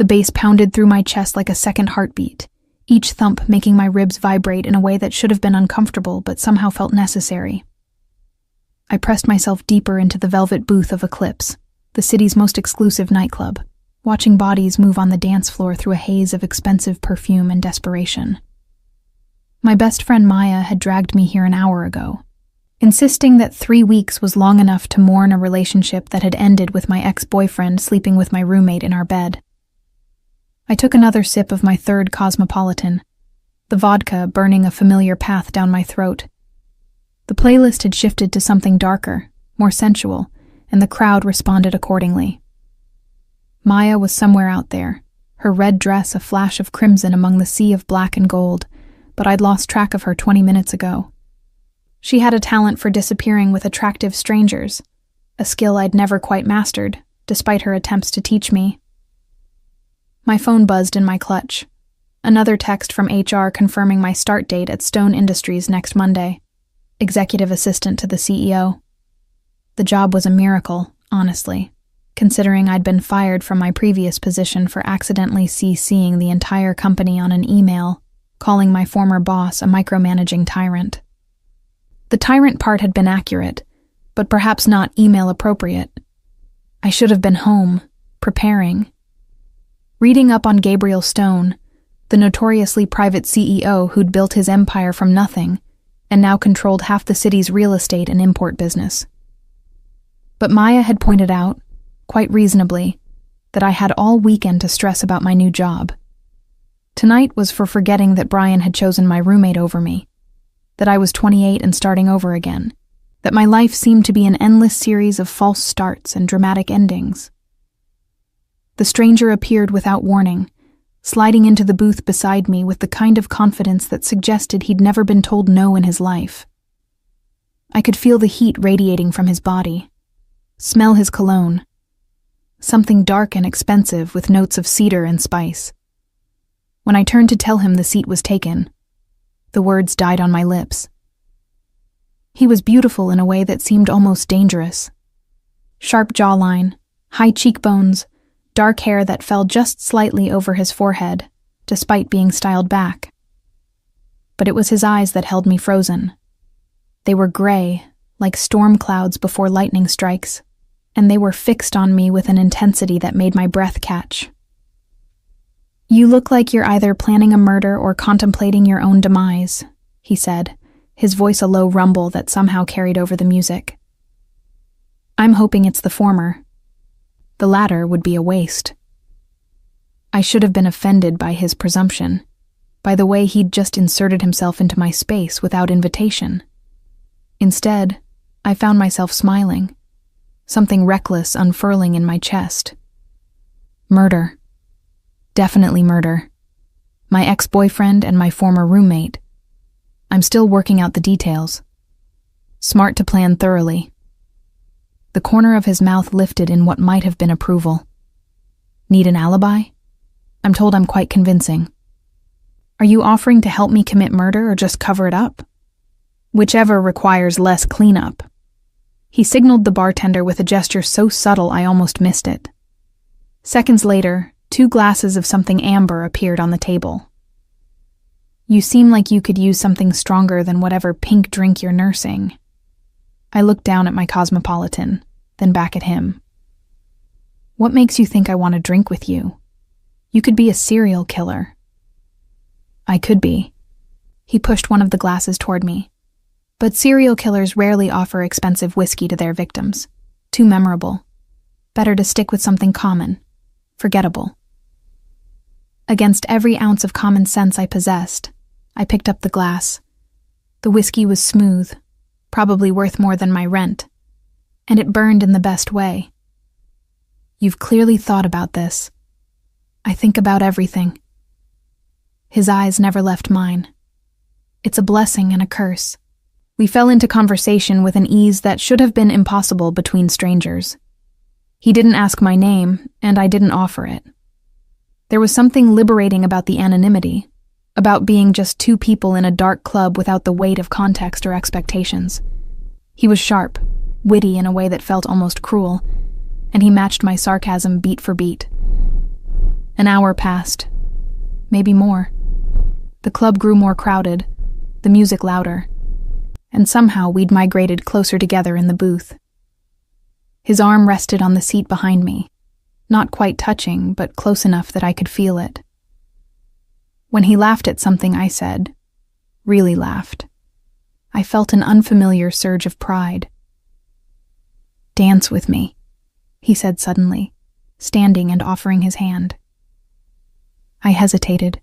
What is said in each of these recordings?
The bass pounded through my chest like a second heartbeat, each thump making my ribs vibrate in a way that should have been uncomfortable but somehow felt necessary. I pressed myself deeper into the velvet booth of Eclipse, the city's most exclusive nightclub, watching bodies move on the dance floor through a haze of expensive perfume and desperation. My best friend Maya had dragged me here an hour ago, insisting that 3 weeks was long enough to mourn a relationship that had ended with my ex-boyfriend sleeping with my roommate in our bed. I took another sip of my third Cosmopolitan, the vodka burning a familiar path down my throat. The playlist had shifted to something darker, more sensual, and the crowd responded accordingly. Maya was somewhere out there, her red dress a flash of crimson among the sea of black and gold, but I'd lost track of her 20 minutes ago. She had a talent for disappearing with attractive strangers, a skill I'd never quite mastered, despite her attempts to teach me. My phone buzzed in my clutch. Another text from HR confirming my start date at Stone Industries next Monday. Executive assistant to the CEO. The job was a miracle, honestly, considering I'd been fired from my previous position for accidentally CCing the entire company on an email, calling my former boss a micromanaging tyrant. The tyrant part had been accurate, but perhaps not email appropriate. I should have been home, preparing. Reading up on Gabriel Stone, the notoriously private CEO who'd built his empire from nothing and now controlled half the city's real estate and import business. But Maya had pointed out, quite reasonably, that I had all weekend to stress about my new job. Tonight was for forgetting that Brian had chosen my roommate over me, that I was 28 and starting over again, that my life seemed to be an endless series of false starts and dramatic endings. The stranger appeared without warning, sliding into the booth beside me with the kind of confidence that suggested he'd never been told no in his life. I could feel the heat radiating from his body, smell his cologne, something dark and expensive with notes of cedar and spice. When I turned to tell him the seat was taken, the words died on my lips. He was beautiful in a way that seemed almost dangerous. Sharp jawline, high cheekbones, dark hair that fell just slightly over his forehead, despite being styled back. But it was his eyes that held me frozen. They were gray, like storm clouds before lightning strikes, and they were fixed on me with an intensity that made my breath catch. "You look like you're either planning a murder or contemplating your own demise," he said, his voice a low rumble that somehow carried over the music. "I'm hoping it's the former. The latter would be a waste." I should have been offended by his presumption, by the way he'd just inserted himself into my space without invitation. Instead, I found myself smiling, something reckless unfurling in my chest. Murder. Definitely murder. My ex-boyfriend and my former roommate. I'm still working out the details. Smart to plan thoroughly. The corner of his mouth lifted in what might have been approval. Need an alibi? I'm told I'm quite convincing. Are you offering to help me commit murder or just cover it up? Whichever requires less cleanup. He signaled the bartender with a gesture so subtle I almost missed it. Seconds later, 2 glasses of something amber appeared on the table. "You seem like you could use something stronger than whatever pink drink you're nursing." I looked down at my Cosmopolitan, then back at him. "What makes you think I want to drink with you? You could be a serial killer." "I could be." He pushed one of the glasses toward me. "But serial killers rarely offer expensive whiskey to their victims. Too memorable. Better to stick with something common, forgettable." Against every ounce of common sense I possessed, I picked up the glass. The whiskey was smooth, probably worth more than my rent, and it burned in the best way. "You've clearly thought about this." "I think about everything." His eyes never left mine. It's a blessing and a curse. We fell into conversation with an ease that should have been impossible between strangers. He didn't ask my name, and I didn't offer it. There was something liberating about the anonymity, about being just 2 people in a dark club without the weight of context or expectations. He was sharp, witty in a way that felt almost cruel, and he matched my sarcasm beat for beat. An hour passed. Maybe more. The club grew more crowded, the music louder, and somehow we'd migrated closer together in the booth. His arm rested on the seat behind me, not quite touching, but close enough that I could feel it. When he laughed at something I said, really laughed, I felt an unfamiliar surge of pride. "Dance with me," he said suddenly, standing and offering his hand. I hesitated.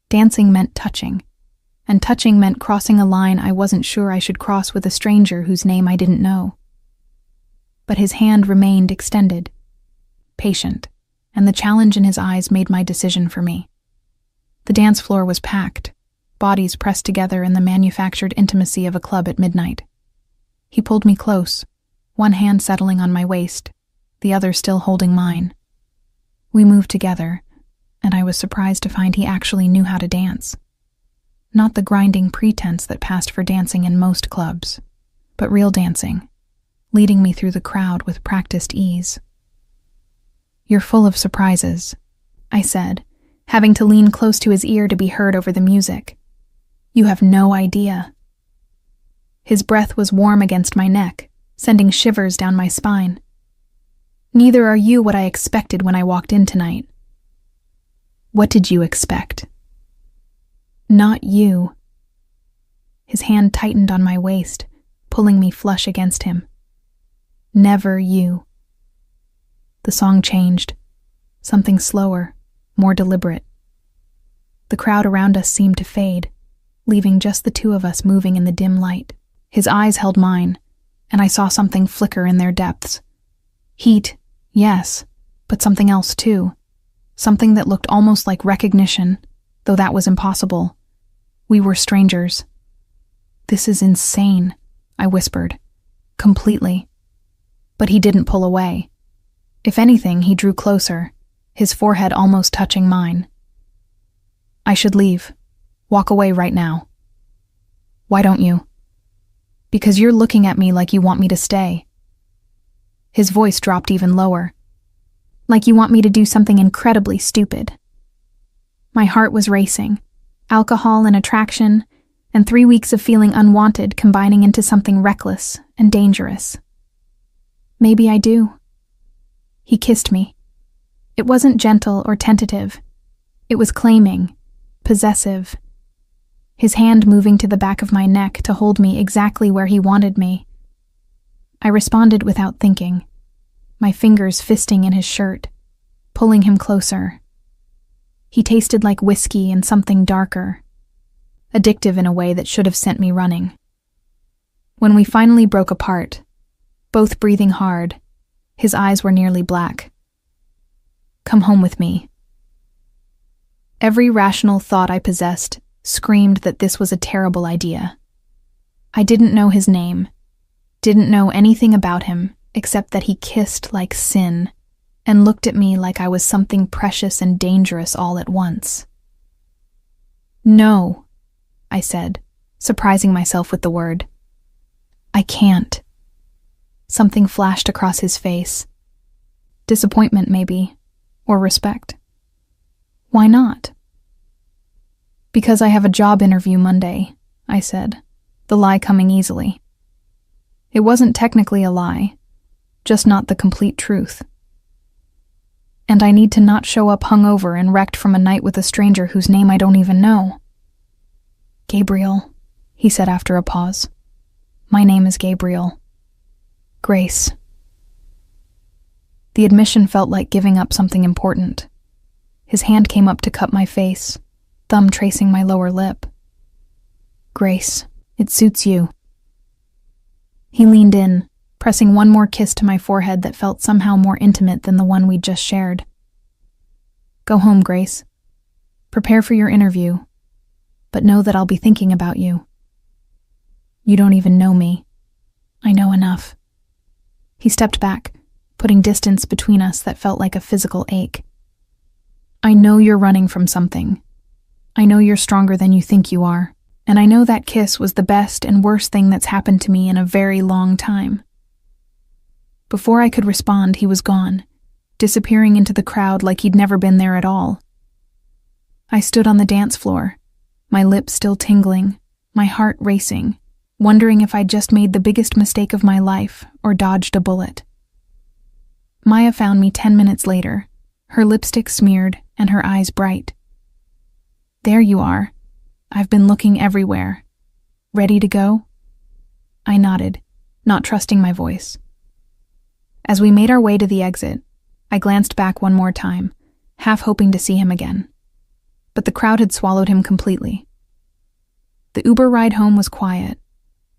Dancing meant touching, and touching meant crossing a line I wasn't sure I should cross with a stranger whose name I didn't know. But his hand remained extended, patient, and the challenge in his eyes made my decision for me. The dance floor was packed, bodies pressed together in the manufactured intimacy of a club at midnight. He pulled me close, one hand settling on my waist, the other still holding mine. We moved together, and I was surprised to find he actually knew how to dance. Not the grinding pretense that passed for dancing in most clubs, but real dancing, leading me through the crowd with practiced ease. "You're full of surprises," I said, having to lean close to his ear to be heard over the music. "You have no idea." His breath was warm against my neck, sending shivers down my spine. "Neither are you what I expected when I walked in tonight." "What did you expect?" "Not you." His hand tightened on my waist, pulling me flush against him. "Never you." The song changed, something slower, more deliberate. The crowd around us seemed to fade, leaving just the two of us moving in the dim light. His eyes held mine, and I saw something flicker in their depths. Heat, yes, but something else too. Something that looked almost like recognition, though that was impossible. We were strangers. "This is insane," I whispered. "Completely." But he didn't pull away. If anything, he drew closer, his forehead almost touching mine. "I should leave. Walk away right now." "Why don't you?" "Because you're looking at me like you want me to stay." His voice dropped even lower. "Like you want me to do something incredibly stupid." My heart was racing. Alcohol and attraction, and 3 weeks of feeling unwanted combining into something reckless and dangerous. "Maybe I do." He kissed me. It wasn't gentle or tentative. It was claiming, possessive. His hand moving to the back of my neck to hold me exactly where he wanted me. I responded without thinking, my fingers fisting in his shirt, pulling him closer. He tasted like whiskey and something darker, addictive in a way that should have sent me running. When we finally broke apart, both breathing hard, his eyes were nearly black. "Come home with me." Every rational thought I possessed screamed that this was a terrible idea. I didn't know his name, didn't know anything about him except that he kissed like sin and looked at me like I was something precious and dangerous all at once. "No," I said, surprising myself with the word. "I can't." Something flashed across his face. Disappointment, maybe, or respect. "Why not?" "Because I have a job interview Monday," I said, the lie coming easily. It wasn't technically a lie, just not the complete truth. "And I need to not show up hungover and wrecked from a night with a stranger whose name I don't even know." "Gabriel," he said after a pause. "My name is Gabriel. Grace." The admission felt like giving up something important. His hand came up to cup my face, thumb tracing my lower lip. "Grace, it suits you." He leaned in, pressing one more kiss to my forehead that felt somehow more intimate than the one we'd just shared. "Go home, Grace. Prepare for your interview, but know that I'll be thinking about you. You don't even know me. I know enough." He stepped back, putting distance between us that felt like a physical ache. "I know you're running from something. I know you're stronger than you think you are, and I know that kiss was the best and worst thing that's happened to me in a very long time." Before I could respond, he was gone, disappearing into the crowd like he'd never been there at all. I stood on the dance floor, my lips still tingling, my heart racing, wondering if I'd just made the biggest mistake of my life or dodged a bullet. Maya found me 10 minutes later, her lipstick smeared and her eyes bright. "There you are. I've been looking everywhere. Ready to go?" I nodded, not trusting my voice. As we made our way to the exit, I glanced back one more time, half hoping to see him again. But the crowd had swallowed him completely. The Uber ride home was quiet,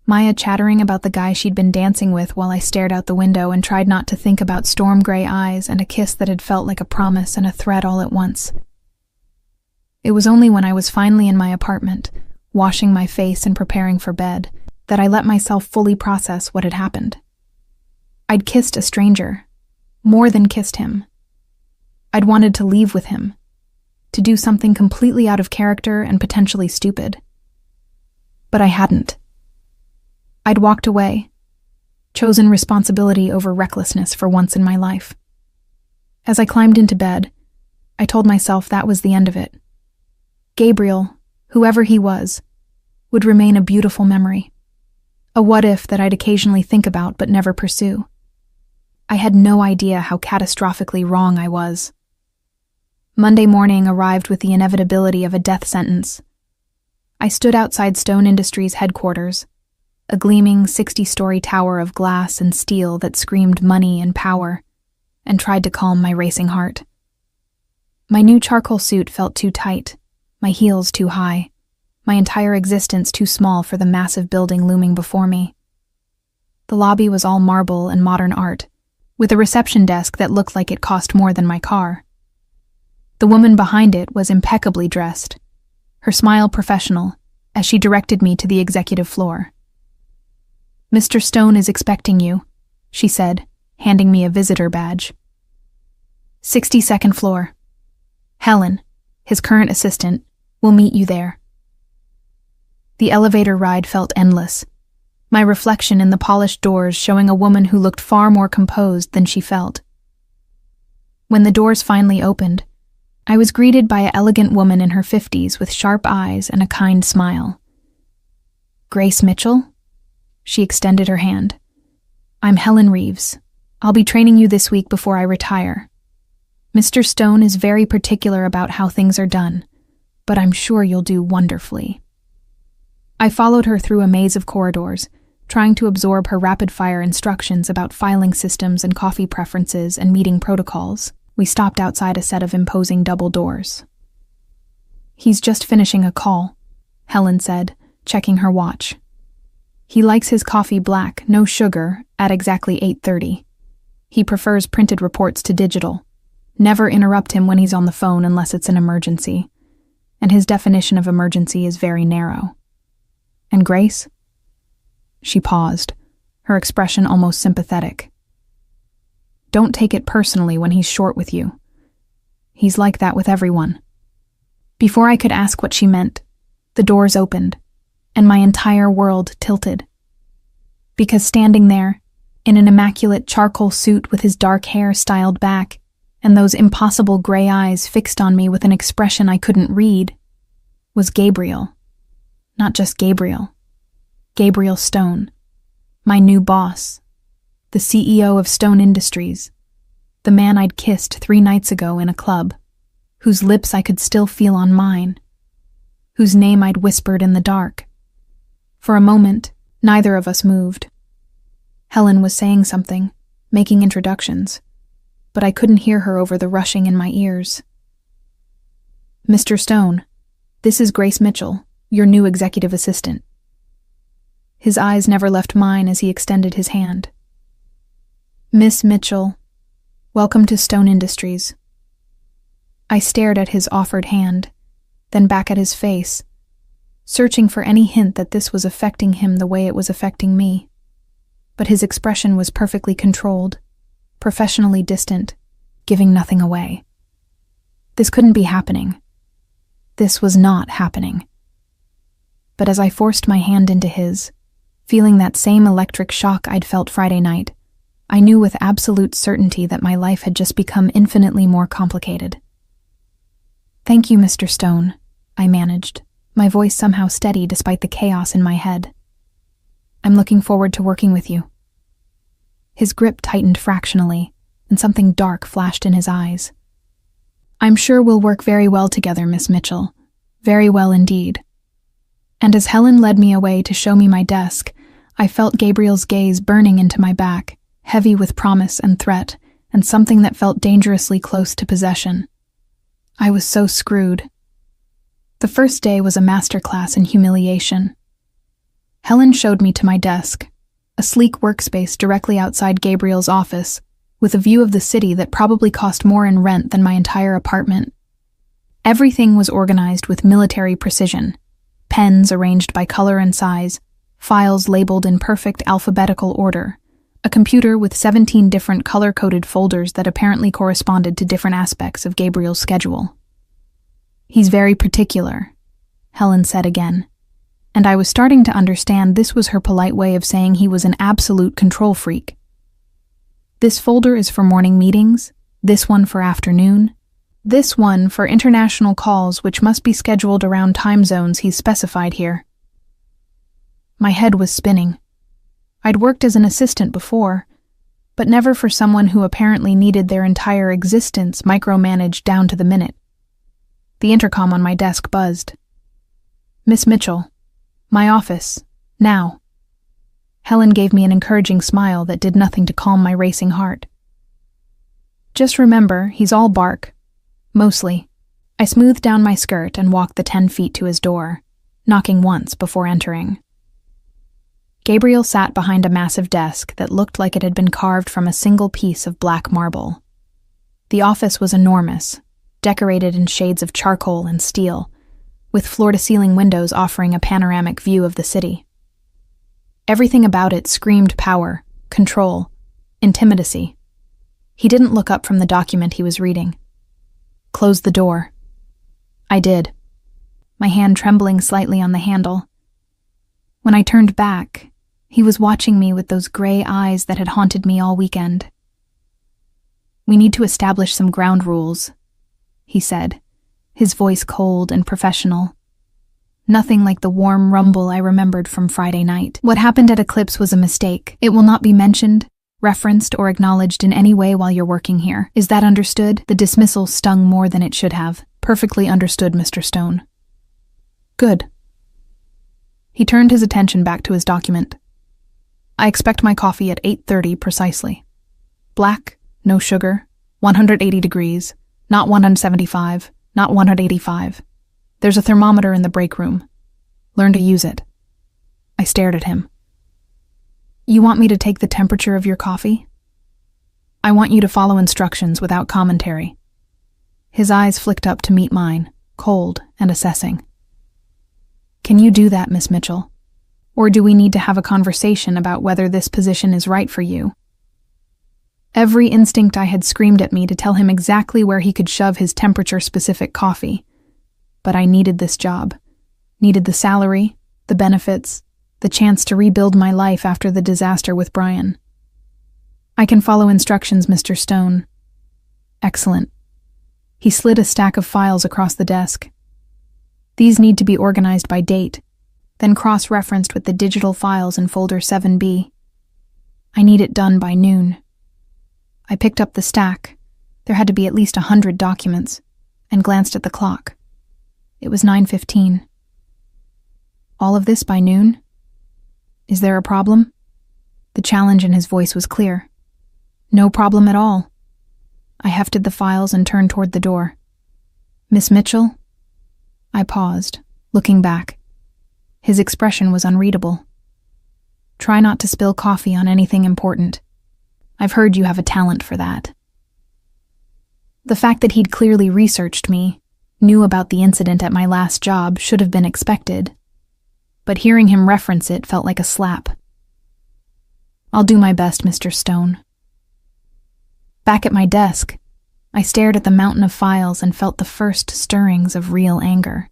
Maya chattering about the guy she'd been dancing with while I stared out the window and tried not to think about storm gray eyes and a kiss that had felt like a promise and a threat all at once. It was only when I was finally in my apartment, washing my face and preparing for bed, that I let myself fully process what had happened. I'd kissed a stranger, more than kissed him. I'd wanted to leave with him, to do something completely out of character and potentially stupid. But I hadn't. I'd walked away, chosen responsibility over recklessness for once in my life. As I climbed into bed, I told myself that was the end of it. Gabriel, whoever he was, would remain a beautiful memory. A what-if that I'd occasionally think about but never pursue. I had no idea how catastrophically wrong I was. Monday morning arrived with the inevitability of a death sentence. I stood outside Stone Industries headquarters, a gleaming 60-story tower of glass and steel that screamed money and power, and tried to calm my racing heart. My new charcoal suit felt too tight, my heels too high, my entire existence too small for the massive building looming before me. The lobby was all marble and modern art, with a reception desk that looked like it cost more than my car. The woman behind it was impeccably dressed, her smile professional, as she directed me to the executive floor. "Mr. Stone is expecting you," she said, handing me a visitor badge. 62nd floor. Helen, his current assistant, will meet you there. The elevator ride felt endless, my reflection in the polished doors showing a woman who looked far more composed than she felt. When the doors finally opened, I was greeted by an elegant woman in her 50s with sharp eyes and a kind smile. "Grace Mitchell?" She extended her hand. "I'm Helen Reeves. I'll be training you this week before I retire. Mr. Stone is very particular about how things are done, but I'm sure you'll do wonderfully." I followed her through a maze of corridors, trying to absorb her rapid-fire instructions about filing systems and coffee preferences and meeting protocols. We stopped outside a set of imposing double doors. "He's just finishing a call," Helen said, checking her watch. "He likes his coffee black, no sugar, at exactly 8:30. He prefers printed reports to digital. Never interrupt him when he's on the phone unless it's an emergency. And his definition of emergency is very narrow. And Grace?" She paused, her expression almost sympathetic. "Don't take it personally when he's short with you. He's like that with everyone." Before I could ask what she meant, the doors opened, and my entire world tilted. Because standing there, in an immaculate charcoal suit with his dark hair styled back, and those impossible gray eyes fixed on me with an expression I couldn't read, was Gabriel. Not just Gabriel. Gabriel Stone, my new boss, the CEO of Stone Industries, the man I'd kissed 3 nights ago in a club, whose lips I could still feel on mine, whose name I'd whispered in the dark. For a moment, neither of us moved. Helen was saying something, making introductions, but I couldn't hear her over the rushing in my ears. "Mr. Stone, this is Grace Mitchell, your new executive assistant." His eyes never left mine as he extended his hand. "Miss Mitchell, welcome to Stone Industries." I stared at his offered hand, then back at his face, searching for any hint that this was affecting him the way it was affecting me. But his expression was perfectly controlled, professionally distant, giving nothing away. This couldn't be happening. This was not happening. But as I forced my hand into his, feeling that same electric shock I'd felt Friday night, I knew with absolute certainty that my life had just become infinitely more complicated. "Thank you, Mr. Stone," I managed, my voice somehow steady despite the chaos in my head. "I'm looking forward to working with you." His grip tightened fractionally, and something dark flashed in his eyes. "I'm sure we'll work very well together, Miss Mitchell. Very well indeed." And as Helen led me away to show me my desk, I felt Gabriel's gaze burning into my back, heavy with promise and threat, and something that felt dangerously close to possession. I was so screwed. The first day was a masterclass in humiliation. Helen showed me to my desk, a sleek workspace directly outside Gabriel's office, with a view of the city that probably cost more in rent than my entire apartment. Everything was organized with military precision, pens arranged by color and size, files labeled in perfect alphabetical order, a computer with 17 different color-coded folders that apparently corresponded to different aspects of Gabriel's schedule. "He's very particular," Helen said again, and I was starting to understand this was her polite way of saying he was an absolute control freak. "This folder is for morning meetings, this one for afternoon, this one for international calls which must be scheduled around time zones he's specified here." My head was spinning. I'd worked as an assistant before, but never for someone who apparently needed their entire existence micromanaged down to the minute. The intercom on my desk buzzed. "Miss Mitchell, my office, now." Helen gave me an encouraging smile that did nothing to calm my racing heart. "Just remember, he's all bark. Mostly." I smoothed down my skirt and walked the 10 feet to his door, knocking once before entering. Gabriel sat behind a massive desk that looked like it had been carved from a single piece of black marble. The office was enormous, decorated in shades of charcoal and steel, with floor-to-ceiling windows offering a panoramic view of the city. Everything about it screamed power, control, intimidacy. He didn't look up from the document he was reading. "Close the door." I did, my hand trembling slightly on the handle. When I turned back, he was watching me with those gray eyes that had haunted me all weekend. "We need to establish some ground rules," he said, his voice cold and professional. Nothing like the warm rumble I remembered from Friday night. "What happened at Eclipse was a mistake. It will not be mentioned, referenced, or acknowledged in any way while you're working here. Is that understood?" The dismissal stung more than it should have. "Perfectly understood, Mr. Stone." "Good." He turned his attention back to his document. "I expect my coffee at 8:30 precisely. Black, no sugar, 180 degrees, not 175, not 185. There's a thermometer in the break room. Learn to use it." I stared at him. "You want me to take the temperature of your coffee?" "I want you to follow instructions without commentary." His eyes flicked up to meet mine, cold and assessing. "Can you do that, Miss Mitchell? Or do we need to have a conversation about whether this position is right for you?" Every instinct I had screamed at me to tell him exactly where he could shove his temperature-specific coffee. But I needed this job. Needed the salary, the benefits, the chance to rebuild my life after the disaster with Brian. "I can follow instructions, Mr. Stone." "Excellent." He slid a stack of files across the desk. "These need to be organized by date, then cross-referenced with the digital files in folder 7B. I need it done by noon." I picked up the stack. There had to be at least 100 documents, and glanced at the clock. It was 9:15. "All of this by noon? Is there a problem?" The challenge in his voice was clear. "No problem at all." I hefted the files and turned toward the door. "Miss Mitchell?" I paused, looking back. His expression was unreadable. "Try not to spill coffee on anything important. I've heard you have a talent for that." The fact that he'd clearly researched me, knew about the incident at my last job, should have been expected. But hearing him reference it felt like a slap. "I'll do my best, Mr. Stone." Back at my desk, I stared at the mountain of files and felt the first stirrings of real anger.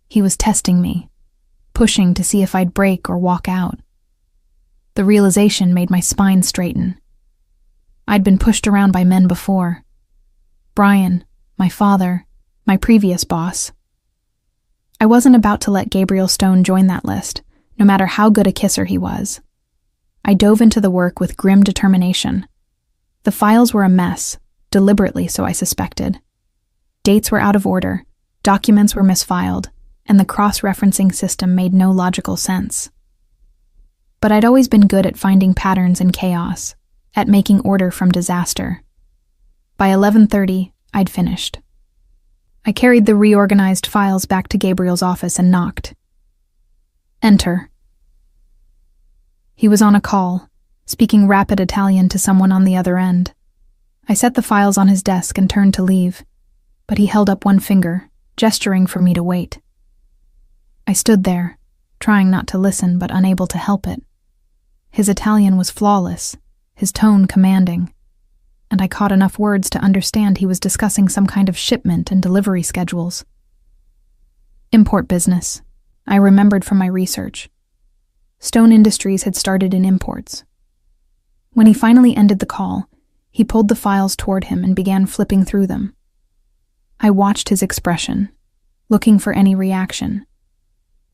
He was testing me, pushing to see if I'd break or walk out. The realization made my spine straighten. I'd been pushed around by men before. Brian, my father, my previous boss. I wasn't about to let Gabriel Stone join that list, no matter how good a kisser he was. I dove into the work with grim determination. The files were a mess, deliberately so I suspected. Dates were out of order, documents were misfiled, and the cross-referencing system made no logical sense. But I'd always been good at finding patterns in chaos, at making order from disaster. By 11:30, I'd finished. I carried the reorganized files back to Gabriel's office and knocked. Enter. He was on a call, speaking rapid Italian to someone on the other end. I set the files on his desk and turned to leave, but he held up one finger, gesturing for me to wait. I stood there, trying not to listen but unable to help it. His Italian was flawless, his tone commanding, and I caught enough words to understand he was discussing some kind of shipment and delivery schedules. Import business, I remembered from my research. Stone Industries had started in imports. When he finally ended the call, he pulled the files toward him and began flipping through them. I watched his expression, looking for any reaction,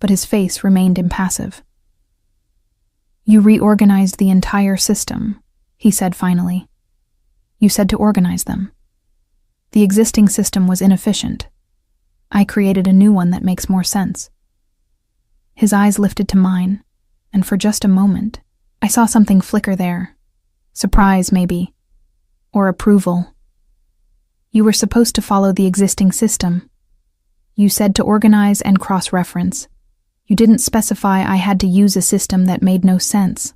but his face remained impassive. You reorganized the entire system, he said finally. You said to organize them. The existing system was inefficient. I created a new one that makes more sense. His eyes lifted to mine, and for just a moment, I saw something flicker there. Surprise, maybe. Or approval. You were supposed to follow the existing system. You said to organize and cross-reference. You didn't specify I had to use a system that made no sense.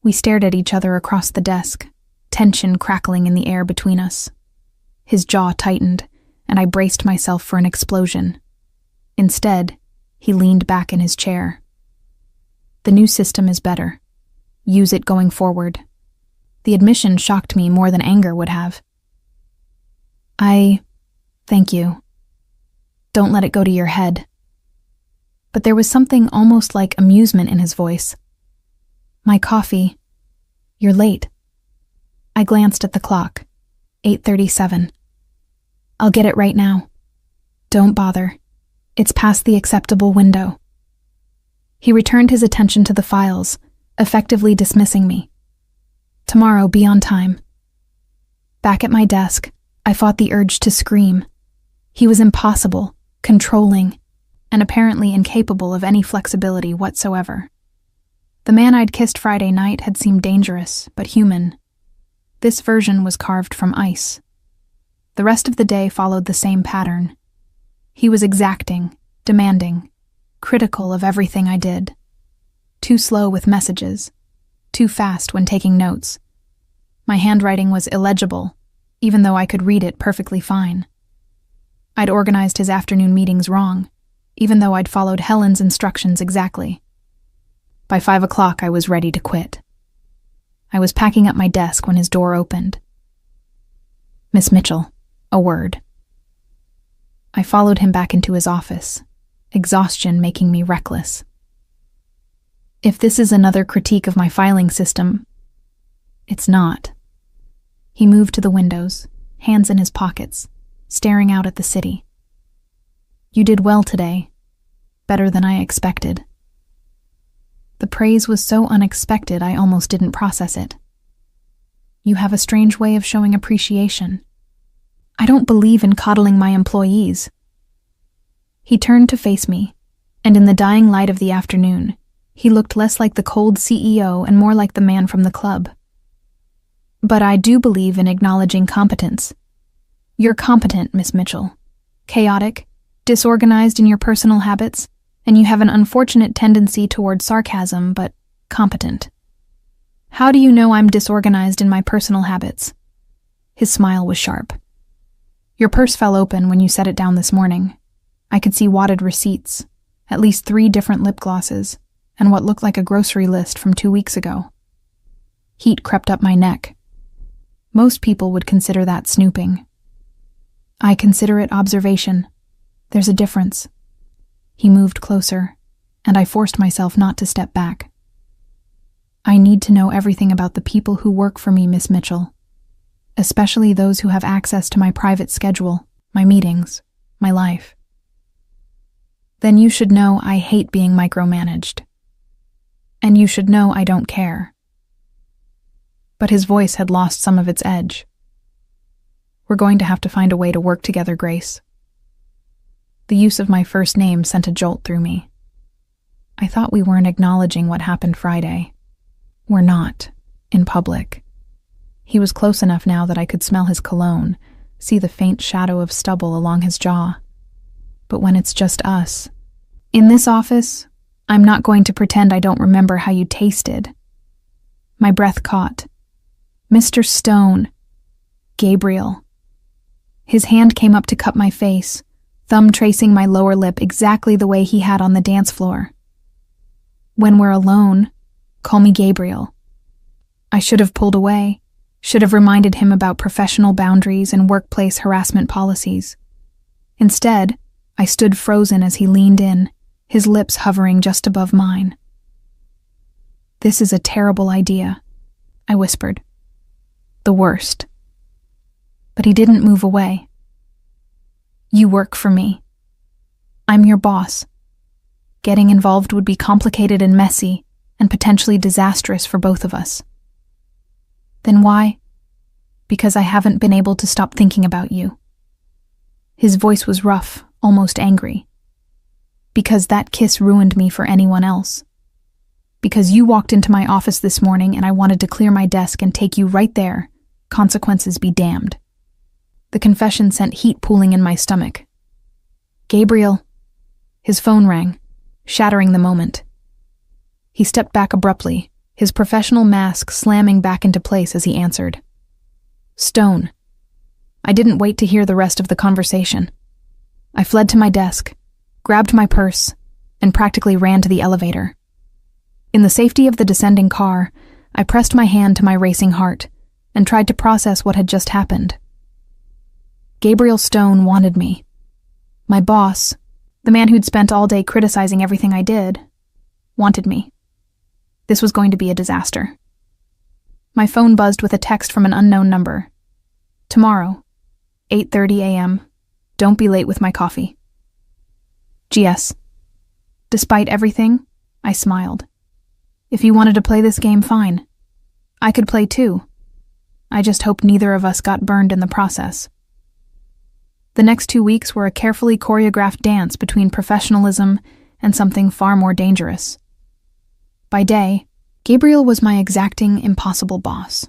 We stared at each other across the desk, tension crackling in the air between us. His jaw tightened, and I braced myself for an explosion. Instead, he leaned back in his chair. The new system is better. Use it going forward. The admission shocked me more than anger would have. Thank you. Don't let it go to your head. But there was something almost like amusement in his voice. My coffee. You're late. I glanced at the clock. 8:37. I'll get it right now. Don't bother. It's past the acceptable window. He returned his attention to the files, effectively dismissing me. Tomorrow, be on time. Back at my desk, I fought the urge to scream. He was impossible, controlling, and apparently incapable of any flexibility whatsoever. The man I'd kissed Friday night had seemed dangerous, but human. This version was carved from ice. The rest of the day followed the same pattern. He was exacting, demanding, critical of everything I did. Too slow with messages, too fast when taking notes. My handwriting was illegible, even though I could read it perfectly fine. I'd organized his afternoon meetings wrong, even though I'd followed Helen's instructions exactly. By 5 o'clock, I was ready to quit. I was packing up my desk when his door opened. Miss Mitchell, a word. I followed him back into his office, exhaustion making me reckless. If this is another critique of my filing system, it's not. He moved to the windows, hands in his pockets, staring out at the city. You did well today, better than I expected. The praise was so unexpected I almost didn't process it. You have a strange way of showing appreciation. I don't believe in coddling my employees. He turned to face me, and in the dying light of the afternoon, he looked less like the cold CEO and more like the man from the club. But I do believe in acknowledging competence. You're competent, Miss Mitchell. Chaotic, disorganized in your personal habits, and you have an unfortunate tendency toward sarcasm, but competent. How do you know I'm disorganized in my personal habits? His smile was sharp. Your purse fell open when you set it down this morning. I could see wadded receipts, at least 3 different lip glosses, and what looked like a grocery list from 2 weeks ago. Heat crept up my neck. Most people would consider that snooping. I consider it observation. There's a difference. He moved closer, and I forced myself not to step back. I need to know everything about the people who work for me, Miss Mitchell, especially those who have access to my private schedule, my meetings, my life. Then you should know I hate being micromanaged. And you should know I don't care. But his voice had lost some of its edge. We're going to have to find a way to work together, Grace. The use of my first name sent a jolt through me. I thought we weren't acknowledging what happened Friday. We're not, in public. He was close enough now that I could smell his cologne, see the faint shadow of stubble along his jaw. But when it's just us, in this office, I'm not going to pretend I don't remember how you tasted. My breath caught. Mr. Stone. Gabriel. His hand came up to cup my face, thumb tracing my lower lip exactly the way he had on the dance floor. When we're alone, call me Gabriel. I should have pulled away, should have reminded him about professional boundaries and workplace harassment policies. Instead, I stood frozen as he leaned in, his lips hovering just above mine. This is a terrible idea, I whispered. The worst. But he didn't move away. You work for me. I'm your boss. Getting involved would be complicated and messy, and potentially disastrous for both of us. Then why? Because I haven't been able to stop thinking about you. His voice was rough, almost angry. Because that kiss ruined me for anyone else. Because you walked into my office this morning and I wanted to clear my desk and take you right there. Consequences be damned. The confession sent heat pooling in my stomach. Gabriel. His phone rang, shattering the moment. He stepped back abruptly, his professional mask slamming back into place as he answered. Stone. I didn't wait to hear the rest of the conversation. I fled to my desk, grabbed my purse, and practically ran to the elevator. In the safety of the descending car, I pressed my hand to my racing heart and tried to process what had just happened. Gabriel Stone wanted me. My boss, the man who'd spent all day criticizing everything I did, wanted me. This was going to be a disaster. My phone buzzed with a text from an unknown number. Tomorrow, 8:30 a.m. Don't be late with my coffee. GS. Despite everything, I smiled. If you wanted to play this game, fine. I could play too. I just hoped neither of us got burned in the process. The next 2 weeks were a carefully choreographed dance between professionalism and something far more dangerous. By day, Gabriel was my exacting, impossible boss.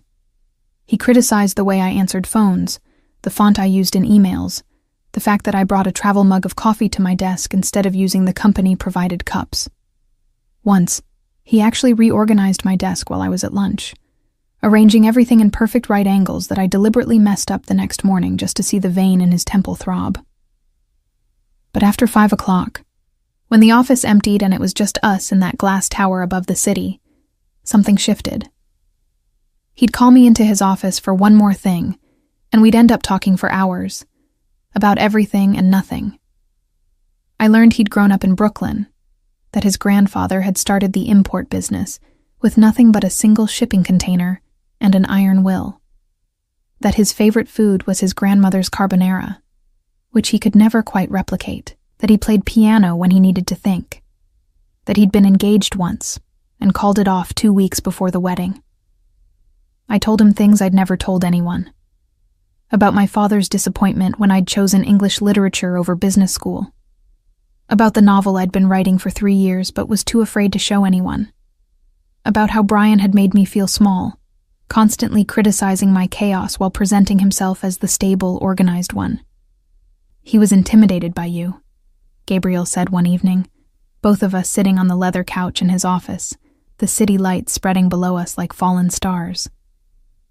He criticized the way I answered phones, the font I used in emails, the fact that I brought a travel mug of coffee to my desk instead of using the company-provided cups. Once, he actually reorganized my desk while I was at lunch, arranging everything in perfect right angles that I deliberately messed up the next morning just to see the vein in his temple throb. But after 5 o'clock, when the office emptied and it was just us in that glass tower above the city, something shifted. He'd call me into his office for one more thing, and we'd end up talking for hours, about everything and nothing. I learned he'd grown up in Brooklyn, that his grandfather had started the import business with nothing but a single shipping container and an iron will, that his favorite food was his grandmother's carbonara, which he could never quite replicate, that he played piano when he needed to think, that he'd been engaged once and called it off 2 weeks before the wedding. I told him things I'd never told anyone. About my father's disappointment when I'd chosen English literature over business school. About the novel I'd been writing for 3 years but was too afraid to show anyone. About how Brian had made me feel small, constantly criticizing my chaos while presenting himself as the stable, organized one. He was intimidated by you, Gabriel said one evening, both of us sitting on the leather couch in his office, the city lights spreading below us like fallen stars.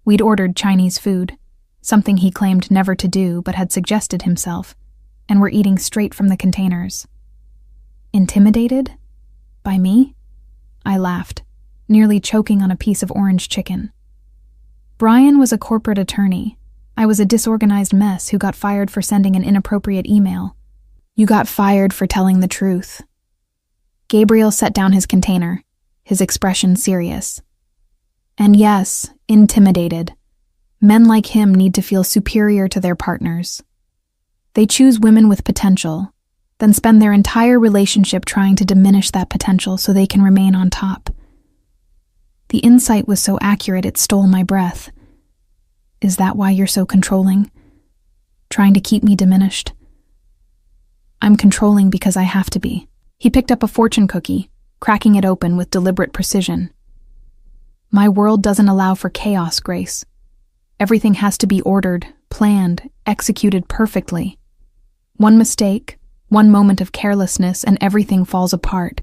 We'd ordered Chinese food, something he claimed never to do but had suggested himself, and were eating straight from the containers. Intimidated? By me? I laughed, nearly choking on a piece of orange chicken. Brian was a corporate attorney. I was a disorganized mess who got fired for sending an inappropriate email. You got fired for telling the truth. Gabriel set down his container, his expression serious. And yes, intimidated. Men like him need to feel superior to their partners. They choose women with potential, then spend their entire relationship trying to diminish that potential so they can remain on top. The insight was so accurate it stole my breath. Is that why you're so controlling? Trying to keep me diminished? I'm controlling because I have to be. He picked up a fortune cookie, cracking it open with deliberate precision. My world doesn't allow for chaos, Grace. Everything has to be ordered, planned, executed perfectly. One mistake, one moment of carelessness, and everything falls apart.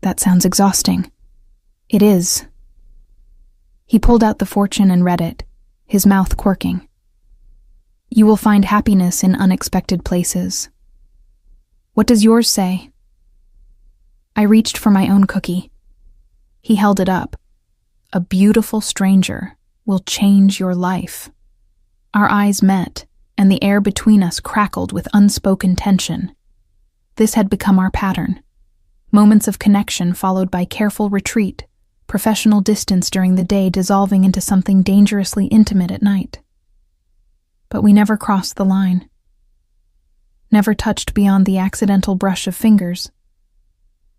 That sounds exhausting. It is. He pulled out the fortune and read it, his mouth quirking. You will find happiness in unexpected places. What does yours say? I reached for my own cookie. He held it up. A beautiful stranger will change your life. Our eyes met, and the air between us crackled with unspoken tension. This had become our pattern. Moments of connection followed by careful retreat, professional distance during the day dissolving into something dangerously intimate at night. But we never crossed the line. Never touched beyond the accidental brush of fingers.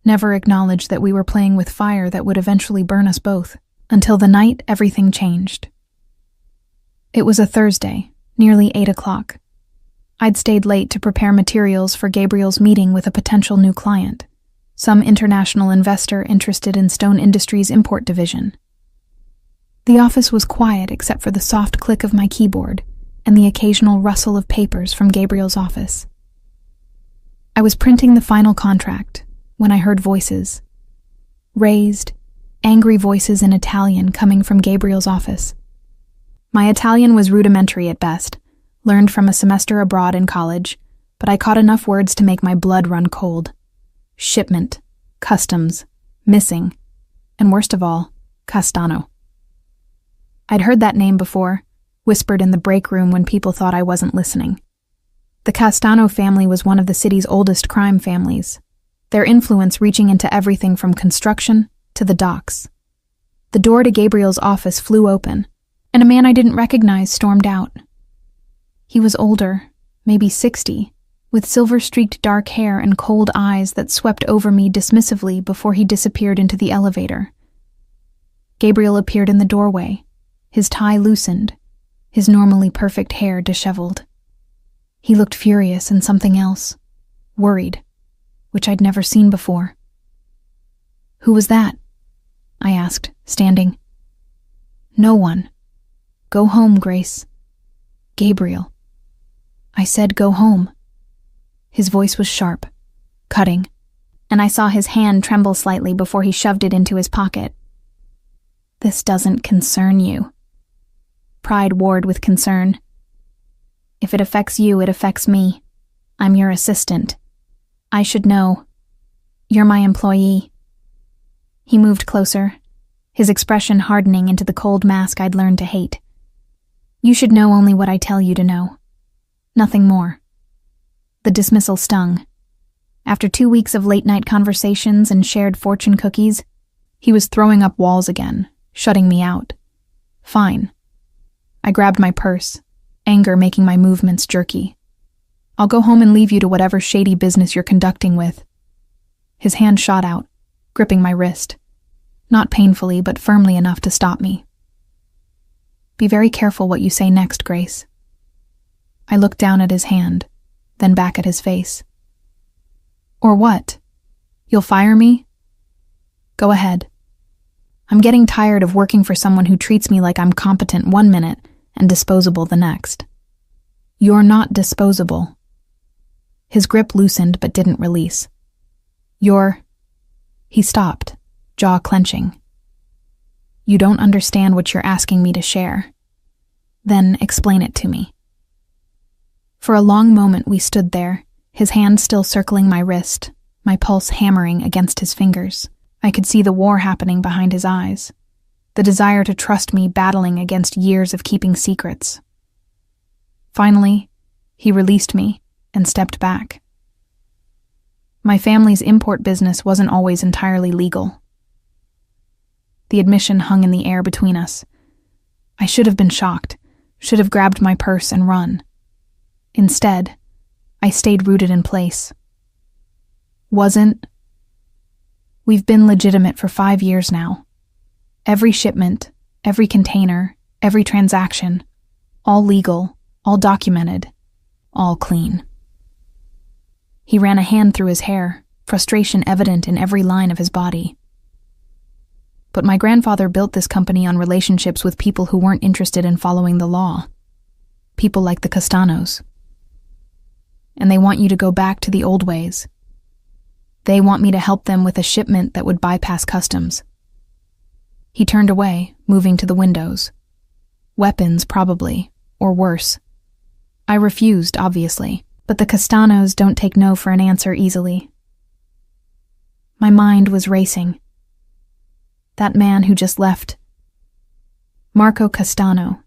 Never acknowledged that we were playing with fire that would eventually burn us both, until the night everything changed. It was a Thursday, nearly 8 o'clock. I'd stayed late to prepare materials for Gabriel's meeting with a potential new client, some international investor interested in Stone Industries' import division. The office was quiet except for the soft click of my keyboard and the occasional rustle of papers from Gabriel's office. I was printing the final contract when I heard voices. Raised, angry voices in Italian coming from Gabriel's office. My Italian was rudimentary at best, learned from a semester abroad in college, but I caught enough words to make my blood run cold. Shipment, customs, missing, and worst of all, Castano. I'd heard that name before, whispered in the break room when people thought I wasn't listening. The Castano family was one of the city's oldest crime families, their influence reaching into everything from construction to the docks. The door to Gabriel's office flew open, and a man I didn't recognize stormed out. He was older, maybe 60, with silver-streaked dark hair and cold eyes that swept over me dismissively before he disappeared into the elevator. Gabriel appeared in the doorway, his tie loosened, his normally perfect hair disheveled. He looked furious and something else, worried, which I'd never seen before. Who was that? I asked, standing. No one. Go home, Grace. Gabriel. I said go home. His voice was sharp, cutting, and I saw his hand tremble slightly before he shoved it into his pocket. This doesn't concern you. Pride warred with concern. If it affects you, it affects me. I'm your assistant. I should know. You're my employee. He moved closer, his expression hardening into the cold mask I'd learned to hate. You should know only what I tell you to know. Nothing more. The dismissal stung. After 2 weeks of late-night conversations and shared fortune cookies, he was throwing up walls again, shutting me out. Fine. I grabbed my purse, anger making my movements jerky. I'll go home and leave you to whatever shady business you're conducting with. His hand shot out, gripping my wrist. Not painfully, but firmly enough to stop me. Be very careful what you say next, Grace. I looked down at his hand, then back at his face. Or what? You'll fire me? Go ahead. I'm getting tired of working for someone who treats me like I'm competent 1 minute and disposable the next. You're not disposable. His grip loosened but didn't release. He stopped, jaw clenching. You don't understand what you're asking me to share. Then explain it to me. For a long moment we stood there, his hand still circling my wrist, my pulse hammering against his fingers. I could see the war happening behind his eyes, the desire to trust me battling against years of keeping secrets. Finally, he released me and stepped back. My family's import business wasn't always entirely legal. The admission hung in the air between us. I should have been shocked, should have grabbed my purse and run. Instead, I stayed rooted in place. We've been legitimate for 5 years now. Every shipment, every container, every transaction, all legal, all documented, all clean. He ran a hand through his hair, frustration evident in every line of his body. But my grandfather built this company on relationships with people who weren't interested in following the law. People like the Castanos. And they want you to go back to the old ways. They want me to help them with a shipment that would bypass customs. He turned away, moving to the windows. Weapons, probably, or worse. I refused, obviously, but the Castanos don't take no for an answer easily. My mind was racing. That man who just left. Marco Castano.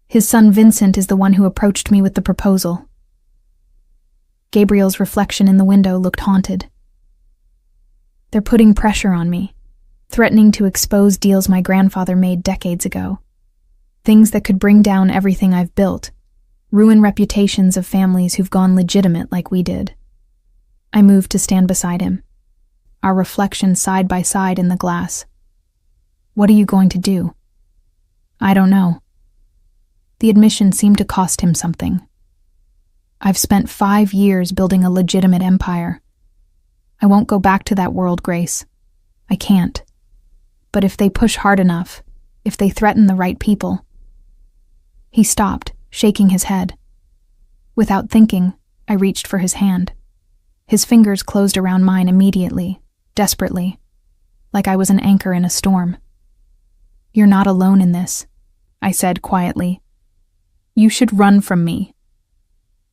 His son Vincent is the one who approached me with the proposal. Gabriel's reflection in the window looked haunted. They're putting pressure on me, threatening to expose deals my grandfather made decades ago. Things that could bring down everything I've built, ruin reputations of families who've gone legitimate like we did. I moved to stand beside him, our reflections side by side in the glass. What are you going to do? I don't know. The admission seemed to cost him something. I've spent 5 years building a legitimate empire. I won't go back to that world, Grace. I can't. But if they push hard enough, if they threaten the right people... He stopped, shaking his head. Without thinking, I reached for his hand. His fingers closed around mine immediately, desperately, like I was an anchor in a storm. You're not alone in this, I said quietly. You should run from me.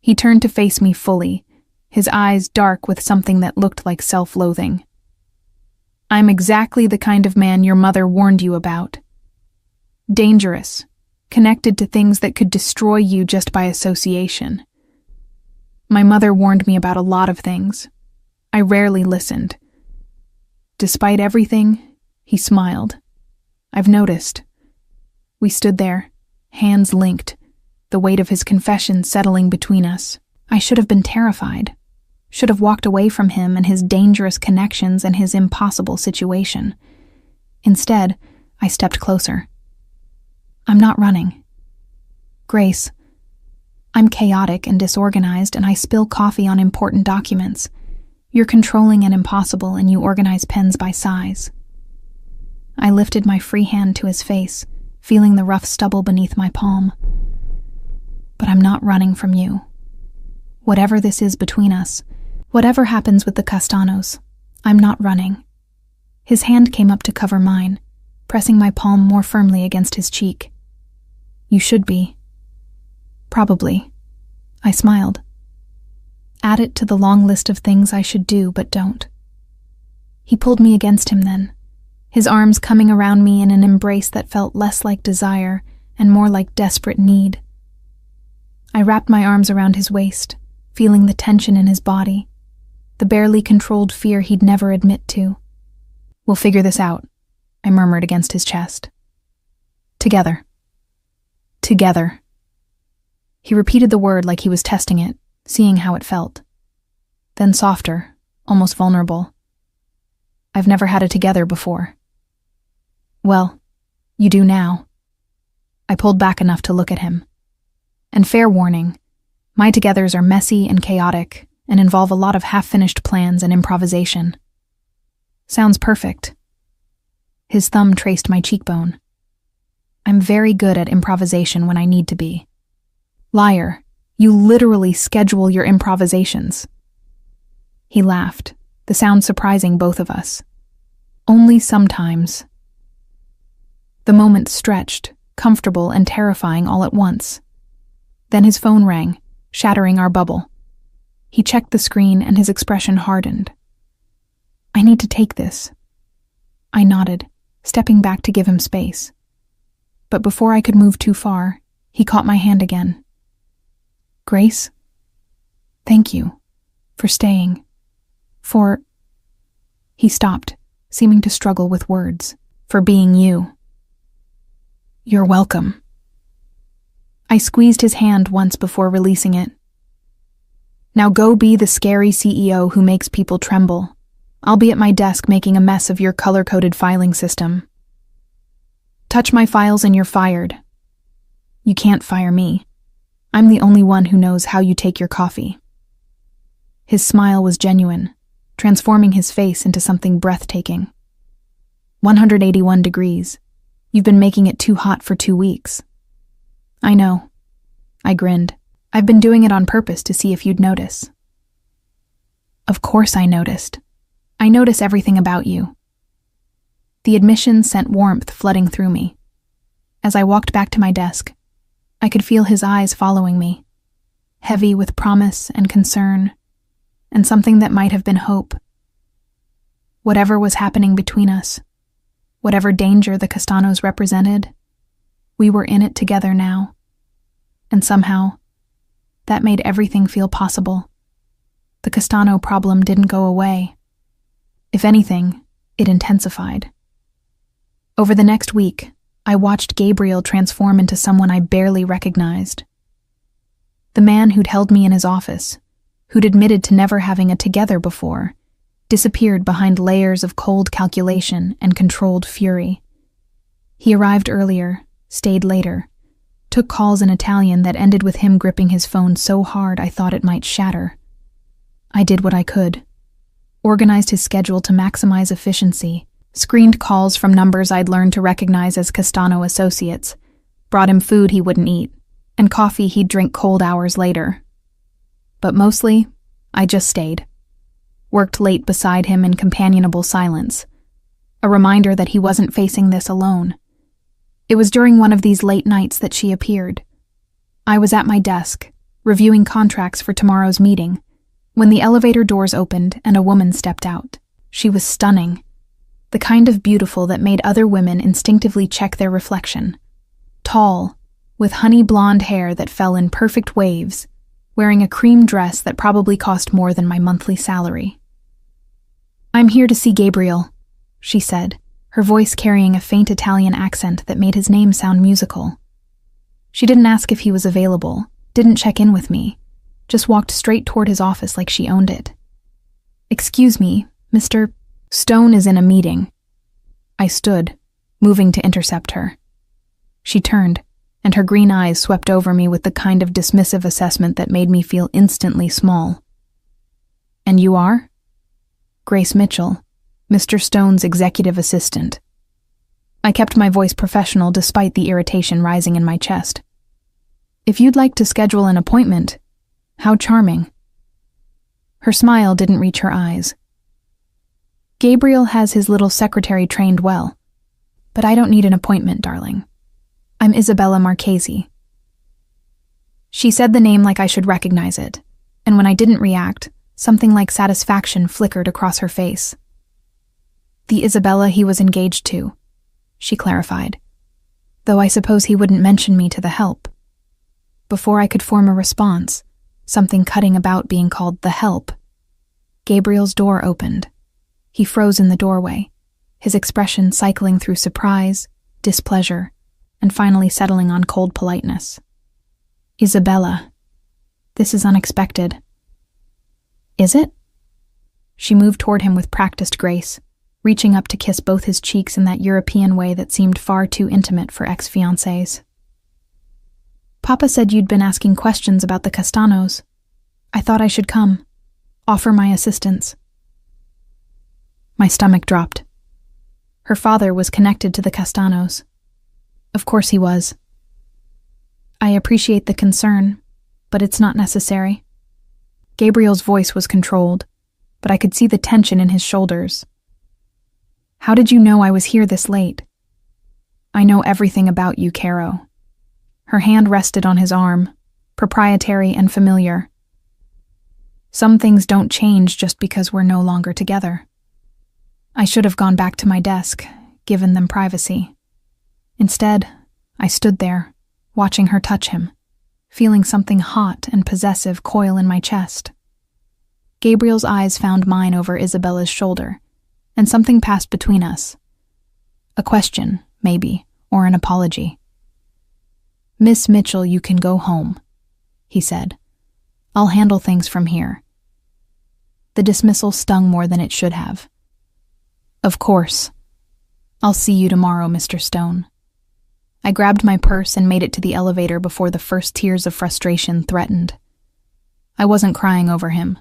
He turned to face me fully, his eyes dark with something that looked like self-loathing. I'm exactly the kind of man your mother warned you about. Dangerous, connected to things that could destroy you just by association. My mother warned me about a lot of things. I rarely listened. Despite everything, he smiled. I've noticed. We stood there, hands linked, the weight of his confession settling between us. I should have been terrified, should have walked away from him and his dangerous connections and his impossible situation. Instead, I stepped closer. I'm not running. Grace, I'm chaotic and disorganized, and I spill coffee on important documents. You're controlling and impossible, and you organize pens by size. I lifted my free hand to his face, feeling the rough stubble beneath my palm. But I'm not running from you. Whatever this is between us, whatever happens with the Castanos, I'm not running. His hand came up to cover mine, pressing my palm more firmly against his cheek. You should be. Probably. I smiled. Add it to the long list of things I should do but don't. He pulled me against him then, his arms coming around me in an embrace that felt less like desire and more like desperate need. I wrapped my arms around his waist, feeling the tension in his body, the barely controlled fear he'd never admit to. We'll figure this out, I murmured against his chest. Together. Together. He repeated the word like he was testing it, seeing how it felt. Then softer, almost vulnerable. I've never had a together before. Well, you do now. I pulled back enough to look at him. And fair warning, my togethers are messy and chaotic and involve a lot of half-finished plans and improvisation. Sounds perfect. His thumb traced my cheekbone. I'm very good at improvisation when I need to be. Liar, you literally schedule your improvisations. He laughed, the sound surprising both of us. Only sometimes. The moment stretched, comfortable and terrifying all at once. Then his phone rang, shattering our bubble. He checked the screen and his expression hardened. I need to take this. I nodded, stepping back to give him space. But before I could move too far, he caught my hand again. Grace? Thank you. For staying. For... He stopped, seeming to struggle with words. for being you." "You're welcome." I squeezed his hand once before releasing it. "Now go be the scary CEO who makes people tremble. I'll be at my desk making a mess of your color-coded filing system. Touch my files and you're fired." "You can't fire me. I'm the only one who knows how you take your coffee." His smile was genuine, transforming his face into something breathtaking. 181 degrees. You've been making it too hot for 2 weeks. "I know." I grinned. "I've been doing it on purpose to see if you'd notice." "Of course I noticed. I notice everything about you." The admission sent warmth flooding through me. As I walked back to my desk, I could feel his eyes following me, heavy with promise and concern, and something that might have been hope. Whatever was happening between us, whatever danger the Castanos represented, we were in it together now. And somehow, that made everything feel possible. The Castano problem didn't go away. If anything, it intensified. Over the next week, I watched Gabriel transform into someone I barely recognized. The man who'd held me in his office, who'd admitted to never having it together before, disappeared behind layers of cold calculation and controlled fury. He arrived earlier, stayed later, took calls in Italian that ended with him gripping his phone so hard I thought it might shatter. I did what I could. Organized his schedule to maximize efficiency, screened calls from numbers I'd learned to recognize as Castano associates, brought him food he wouldn't eat, and coffee he'd drink cold hours later. But mostly, I just stayed. Worked late beside him in companionable silence, a reminder that he wasn't facing this alone. It was during one of these late nights that she appeared. I was at my desk, reviewing contracts for tomorrow's meeting, when the elevator doors opened and a woman stepped out. She was stunning, the kind of beautiful that made other women instinctively check their reflection. Tall, with honey blonde hair that fell in perfect waves, wearing a cream dress that probably cost more than my monthly salary. "I'm here to see Gabriel," she said, her voice carrying a faint Italian accent that made his name sound musical. She didn't ask if he was available, didn't check in with me, just walked straight toward his office like she owned it. "Excuse me, Mr. Stone is in a meeting." I stood, moving to intercept her. She turned, and her green eyes swept over me with the kind of dismissive assessment that made me feel instantly small. "And you are?" "Grace Mitchell, Mr. Stone's executive assistant." I kept my voice professional despite the irritation rising in my chest. "If you'd like to schedule an appointment, how charming." Her smile didn't reach her eyes. "Gabriel has his little secretary trained well, but I don't need an appointment, darling. I'm Isabella Marchesi." She said the name like I should recognize it, and when I didn't react, something like satisfaction flickered across her face. "The Isabella he was engaged to," she clarified, "though I suppose he wouldn't mention me to the help." Before I could form a response, something cutting about being called the help, Gabriel's door opened. He froze in the doorway, his expression cycling through surprise, displeasure, and finally settling on cold politeness. "Isabella, this is unexpected." "Is it?" She moved toward him with practiced grace, reaching up to kiss both his cheeks in that European way that seemed far too intimate for ex-fiancés. "Papa said you'd been asking questions about the Castanos. I thought I should come, offer my assistance." My stomach dropped. Her father was connected to the Castanos. Of course he was. "I appreciate the concern, but it's not necessary." Gabriel's voice was controlled, but I could see the tension in his shoulders. "How did you know I was here this late?" "I know everything about you, Caro." Her hand rested on his arm, proprietary and familiar. "Some things don't change just because we're no longer together." I should have gone back to my desk, given them privacy. Instead, I stood there, watching her touch him, feeling something hot and possessive coil in my chest. Gabriel's eyes found mine over Isabella's shoulder, and something passed between us. A question, maybe, or an apology. "Miss Mitchell, you can go home," he said. "I'll handle things from here." The dismissal stung more than it should have. "Of course. I'll see you tomorrow, Mr. Stone." I grabbed my purse and made it to the elevator before the first tears of frustration threatened. I wasn't crying over him.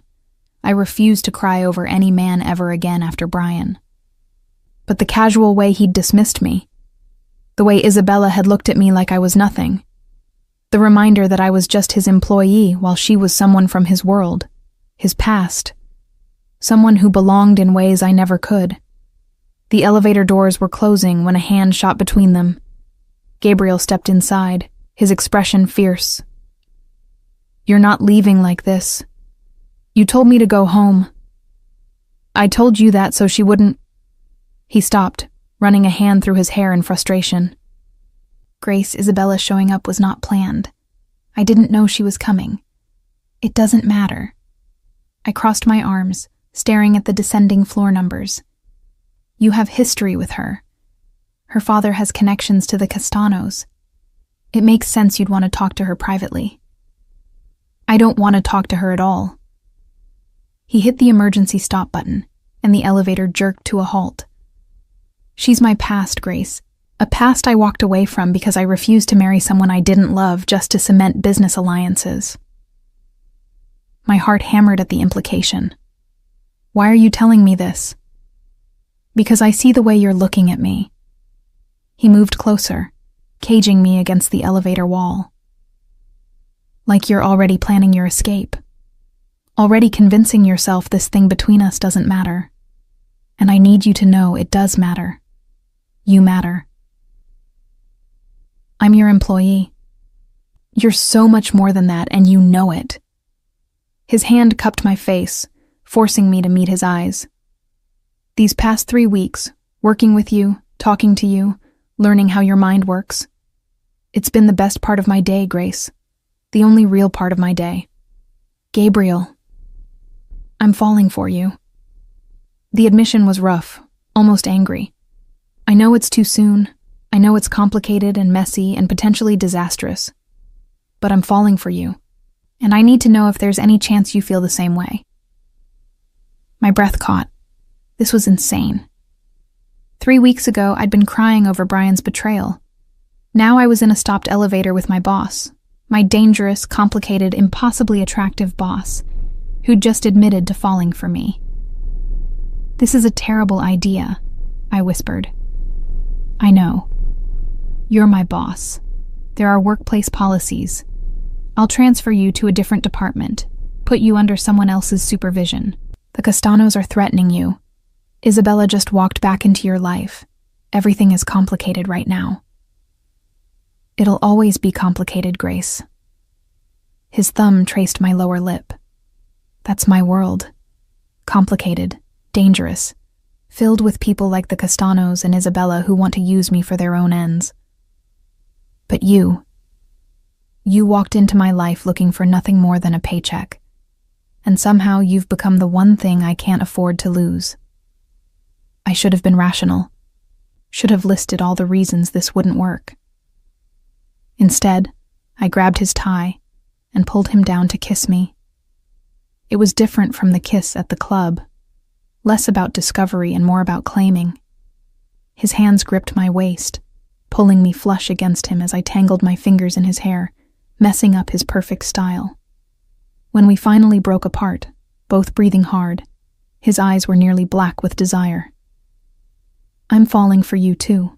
I refused to cry over any man ever again after Brian. But the casual way he'd dismissed me, the way Isabella had looked at me like I was nothing, the reminder that I was just his employee while she was someone from his world, his past, someone who belonged in ways I never could. The elevator doors were closing when a hand shot between them. Gabriel stepped inside, his expression fierce. "You're not leaving like this. You told me to go home." "I told you that so she wouldn't—" He stopped, running a hand through his hair in frustration. "Grace, Isabella showing up was not planned. I didn't know she was coming. It doesn't matter." I crossed my arms, staring at the descending floor numbers. "You have history with her. Her father has connections to the Castanos. It makes sense you'd want to talk to her privately." "I don't want to talk to her at all." He hit the emergency stop button, and the elevator jerked to a halt. "She's my past, Grace. A past I walked away from because I refused to marry someone I didn't love just to cement business alliances." My heart hammered at the implication. "Why are you telling me this?" "Because I see the way you're looking at me." He moved closer, caging me against the elevator wall. "Like you're already planning your escape. Already convincing yourself this thing between us doesn't matter. And I need you to know it does matter. You matter. I'm your employee. You're so much more than that, and you know it." His hand cupped my face, forcing me to meet his eyes. "These past 3 weeks, working with you, talking to you, learning how your mind works, it's been the best part of my day, Grace. The only real part of my day. Gabriel, I'm falling for you." The admission was rough, almost angry. "I know it's too soon. I know it's complicated and messy and potentially disastrous. But I'm falling for you. And I need to know if there's any chance you feel the same way." My breath caught. This was insane. 3 weeks ago, I'd been crying over Brian's betrayal. Now I was in a stopped elevator with my boss, my dangerous, complicated, impossibly attractive boss, who'd just admitted to falling for me. "This is a terrible idea," I whispered. "I know. You're my boss. There are workplace policies. I'll transfer you to a different department, put you under someone else's supervision. The Castanos are threatening you. Isabella just walked back into your life. Everything is complicated right now." "It'll always be complicated, Grace." His thumb traced my lower lip. "That's my world. Complicated, dangerous, filled with people like the Castanos and Isabella who want to use me for their own ends. But you walked into my life looking for nothing more than a paycheck, and somehow you've become the one thing I can't afford to lose. I should have been rational, should have listed all the reasons this wouldn't work. Instead, I grabbed his tie and pulled him down to kiss me. It was different from the kiss at the club, less about discovery and more about claiming. His hands gripped my waist, pulling me flush against him as I tangled my fingers in his hair, messing up his perfect style. When we finally broke apart, both breathing hard, his eyes were nearly black with desire. "I'm falling for you too,"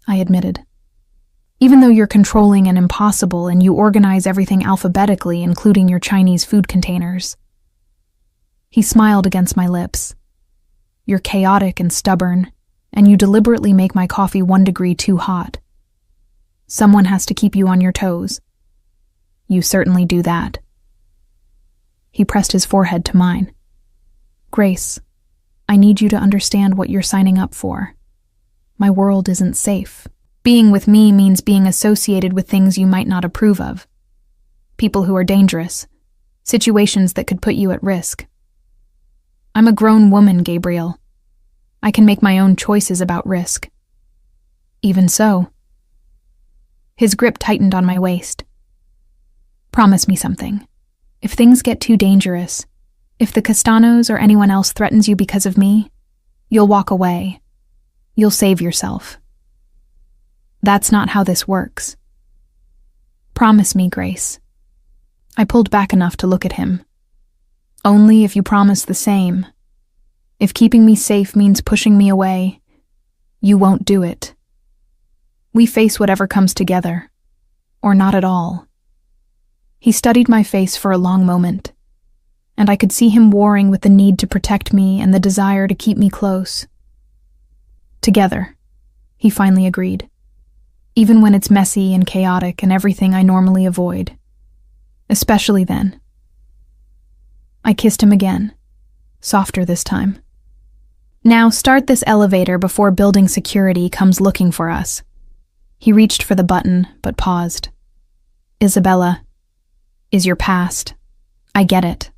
I admitted. "Even though you're controlling and impossible and you organize everything alphabetically, including your Chinese food containers." He smiled against my lips. "You're chaotic and stubborn, and you deliberately make my coffee 1 degree too hot. Someone has to keep you on your toes. You certainly do that." He pressed his forehead to mine. "Grace, I need you to understand what you're signing up for. My world isn't safe. Being with me means being associated with things you might not approve of. People who are dangerous. Situations that could put you at risk. I'm a grown woman, Gabriel. I can make my own choices about risk. Even so. His grip tightened on my waist. Promise me something. If things get too dangerous, if the Castanos or anyone else threatens you because of me, you'll walk away. You'll save yourself. That's not how this works. Promise me, Grace. I pulled back enough to look at him. Only if you promise the same. If keeping me safe means pushing me away, you won't do it. We face whatever comes together, or not at all. He studied my face for a long moment, and I could see him warring with the need to protect me and the desire to keep me close. Together, he finally agreed, even when it's messy and chaotic and everything I normally avoid. Especially then. I kissed him again, softer this time. Now start this elevator before building security comes looking for us. He reached for the button, but paused. Isabella, is your past. I get it.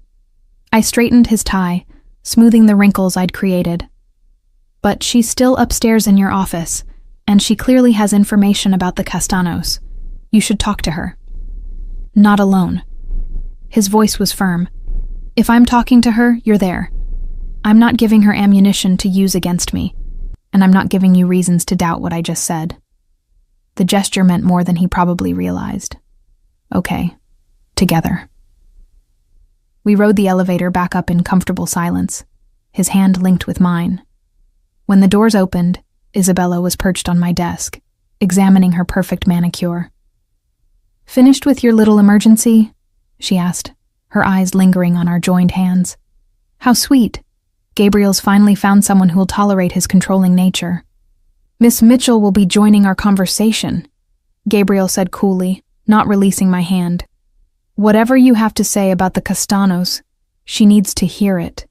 I straightened his tie, smoothing the wrinkles I'd created. But she's still upstairs in your office, and she clearly has information about the Castanos. You should talk to her. Not alone. His voice was firm. If I'm talking to her, you're there. I'm not giving her ammunition to use against me, and I'm not giving you reasons to doubt what I just said. The gesture meant more than he probably realized. Okay, together. We rode the elevator back up in comfortable silence, his hand linked with mine. When the doors opened, Isabella was perched on my desk, examining her perfect manicure. Finished with your little emergency? She asked, her eyes lingering on our joined hands. How sweet. Gabriel's finally found someone who will tolerate his controlling nature. Miss Mitchell will be joining our conversation, Gabriel said coolly, not releasing my hand. Whatever you have to say about the Castanos, she needs to hear it.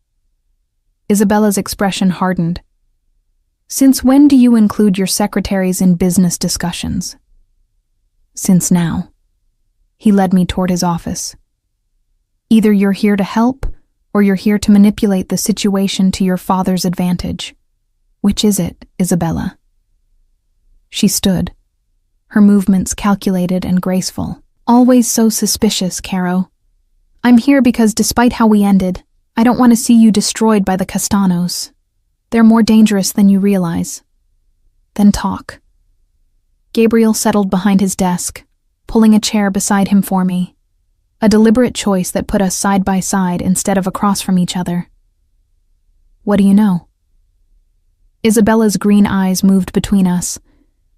Isabella's expression hardened. Since when do you include your secretaries in business discussions? Since now. He led me toward his office. Either you're here to help, or you're here to manipulate the situation to your father's advantage. Which is it, Isabella? She stood, her movements calculated and graceful. Always so suspicious, Caro. I'm here because despite how we ended, I don't want to see you destroyed by the Castanos. They're more dangerous than you realize. Then talk. Gabriel settled behind his desk, pulling a chair beside him for me. A deliberate choice that put us side by side instead of across from each other. What do you know? Isabella's green eyes moved between us,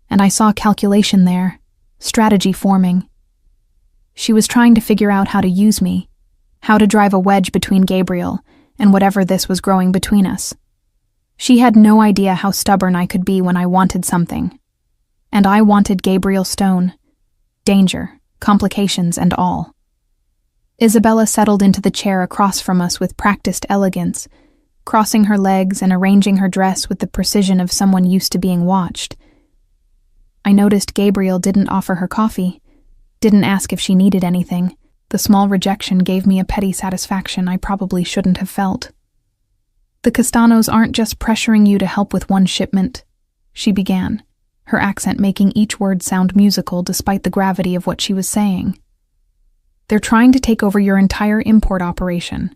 and I saw calculation there, strategy forming. She was trying to figure out how to use me, how to drive a wedge between Gabriel and whatever this was growing between us. She had no idea how stubborn I could be when I wanted something. And I wanted Gabriel Stone. Danger, complications, and all. Isabella settled into the chair across from us with practiced elegance, crossing her legs and arranging her dress with the precision of someone used to being watched. I noticed Gabriel didn't offer her coffee, didn't ask if she needed anything. The small rejection gave me a petty satisfaction I probably shouldn't have felt. The Castanos aren't just pressuring you to help with one shipment, she began, her accent making each word sound musical despite the gravity of what she was saying. They're trying to take over your entire import operation.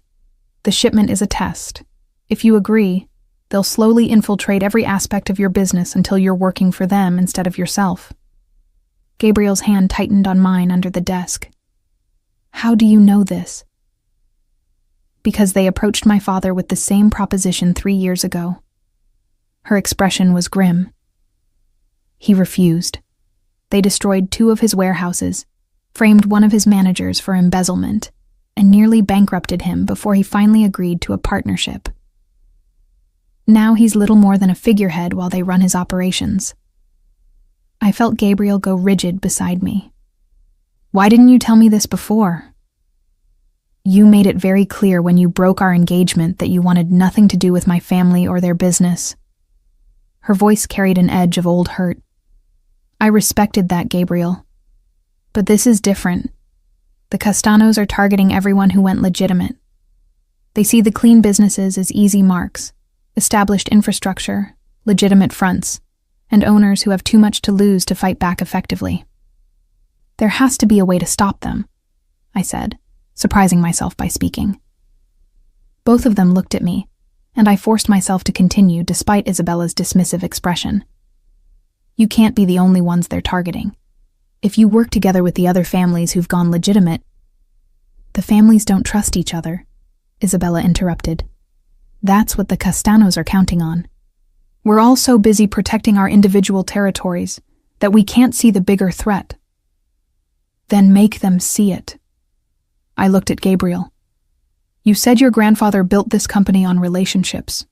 The shipment is a test. If you agree, they'll slowly infiltrate every aspect of your business until you're working for them instead of yourself. Gabriel's hand tightened on mine under the desk. How do you know this? Because they approached my father with the same proposition 3 years ago. Her expression was grim. He refused. They destroyed 2 of his warehouses, framed one of his managers for embezzlement, and nearly bankrupted him before he finally agreed to a partnership. Now he's little more than a figurehead while they run his operations. I felt Gabriel go rigid beside me. Why didn't you tell me this before? You made it very clear when you broke our engagement that you wanted nothing to do with my family or their business. Her voice carried an edge of old hurt. I respected that, Gabriel. But this is different. The Castanos are targeting everyone who went legitimate. They see the clean businesses as easy marks, established infrastructure, legitimate fronts, and owners who have too much to lose to fight back effectively. There has to be a way to stop them, I said, surprising myself by speaking. Both of them looked at me, and I forced myself to continue despite Isabella's dismissive expression. You can't be the only ones they're targeting. If you work together with the other families who've gone legitimate— The families don't trust each other, Isabella interrupted. That's what the Castanos are counting on. We're all so busy protecting our individual territories that we can't see the bigger threat. Then make them see it. I looked at Gabriel. You said your grandfather built this company on relationships.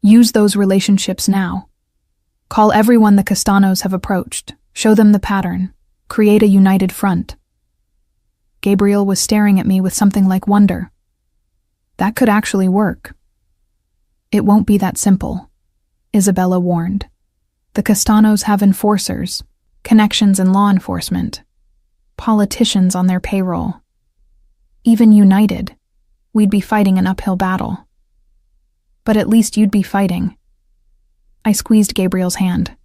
Use those relationships now. Call everyone the Castanos have approached, show them the pattern, create a united front. Gabriel was staring at me with something like wonder. That could actually work. It won't be that simple, Isabella warned. The Castanos have enforcers, connections in law enforcement, politicians on their payroll. Even united, we'd be fighting an uphill battle. But at least you'd be fighting. I squeezed Gabriel's hand.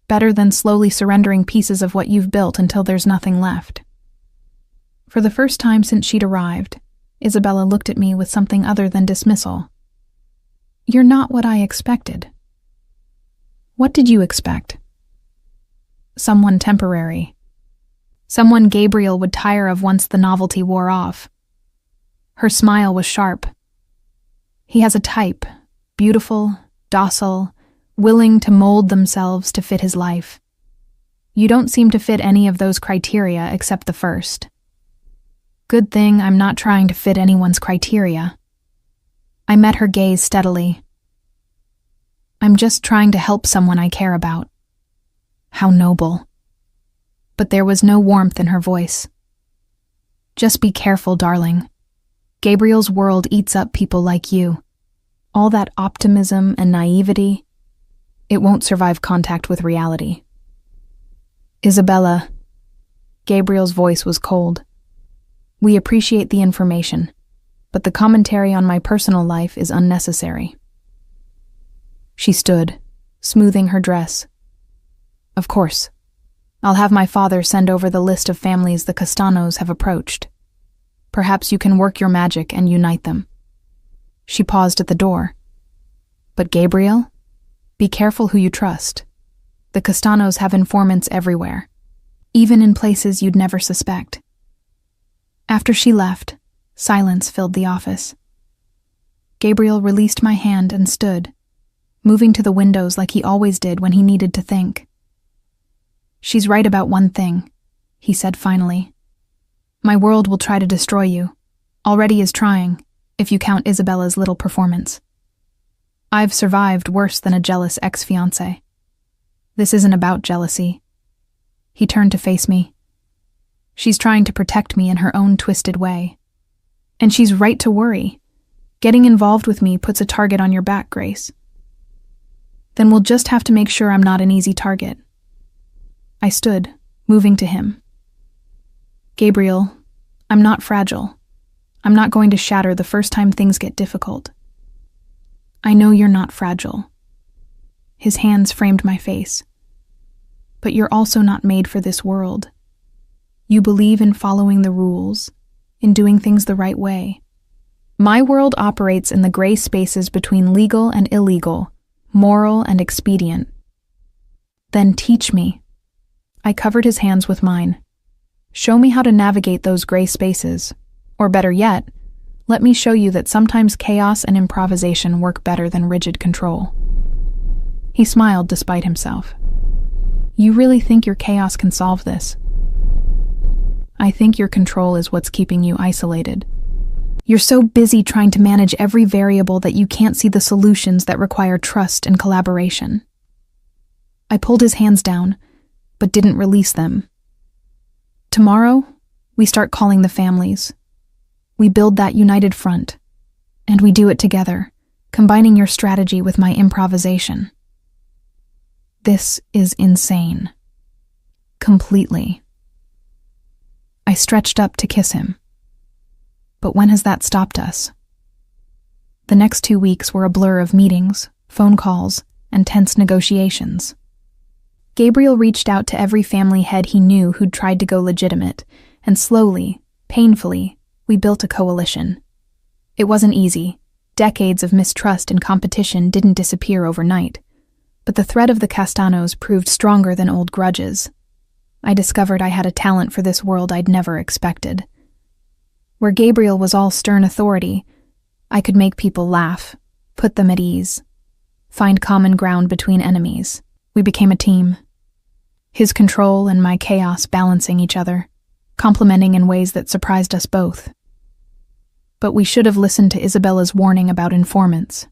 Better than slowly surrendering pieces of what you've built until there's nothing left. For the first time since she'd arrived, Isabella looked at me with something other than dismissal. You're not what I expected. What did you expect? Someone temporary. Someone Gabriel would tire of once the novelty wore off. Her smile was sharp. He has a type, beautiful, docile, willing to mold themselves to fit his life. You don't seem to fit any of those criteria except the first. Good thing I'm not trying to fit anyone's criteria. I met her gaze steadily. I'm just trying to help someone I care about. How noble. But there was no warmth in her voice. Just be careful, darling. Gabriel's world eats up people like you. All that optimism and naivety, it won't survive contact with reality. Isabella, Gabriel's voice was cold. We appreciate the information, but the commentary on my personal life is unnecessary. She stood, smoothing her dress. Of course. I'll have my father send over the list of families the Castanos have approached. Perhaps you can work your magic and unite them. She paused at the door. But Gabriel, be careful who you trust. The Castanos have informants everywhere, even in places you'd never suspect. After she left, silence filled the office. Gabriel released my hand and stood, moving to the windows like he always did when he needed to think. She's right about one thing, he said finally. My world will try to destroy you. Already is trying, if you count Isabella's little performance. I've survived worse than a jealous ex-fiancé. This isn't about jealousy. He turned to face me. She's trying to protect me in her own twisted way. And she's right to worry. Getting involved with me puts a target on your back, Grace. Then we'll just have to make sure I'm not an easy target. I stood, moving to him. Gabriel, I'm not fragile. I'm not going to shatter the first time things get difficult. I know you're not fragile. His hands framed my face. But you're also not made for this world. You believe in following the rules, in doing things the right way. My world operates in the gray spaces between legal and illegal, moral and expedient. Then teach me. I covered his hands with mine. Show me how to navigate those gray spaces. Or better yet, let me show you that sometimes chaos and improvisation work better than rigid control. He smiled despite himself. You really think your chaos can solve this? I think your control is what's keeping you isolated. You're so busy trying to manage every variable that you can't see the solutions that require trust and collaboration. I pulled his hands down, but didn't release them. Tomorrow, we start calling the families. We build that united front, and we do it together, combining your strategy with my improvisation. This is insane. Completely. I stretched up to kiss him. But when has that stopped us? The next 2 weeks were a blur of meetings, phone calls, and tense negotiations. Gabriel reached out to every family head he knew who'd tried to go legitimate, and slowly, painfully, we built a coalition. It wasn't easy. Decades of mistrust and competition didn't disappear overnight, but the threat of the Castanos proved stronger than old grudges. I discovered I had a talent for this world I'd never expected. Where Gabriel was all stern authority, I could make people laugh, put them at ease, find common ground between enemies. We became a team. His control and my chaos balancing each other, complementing in ways that surprised us both. But we should have listened to Isabella's warning about informants.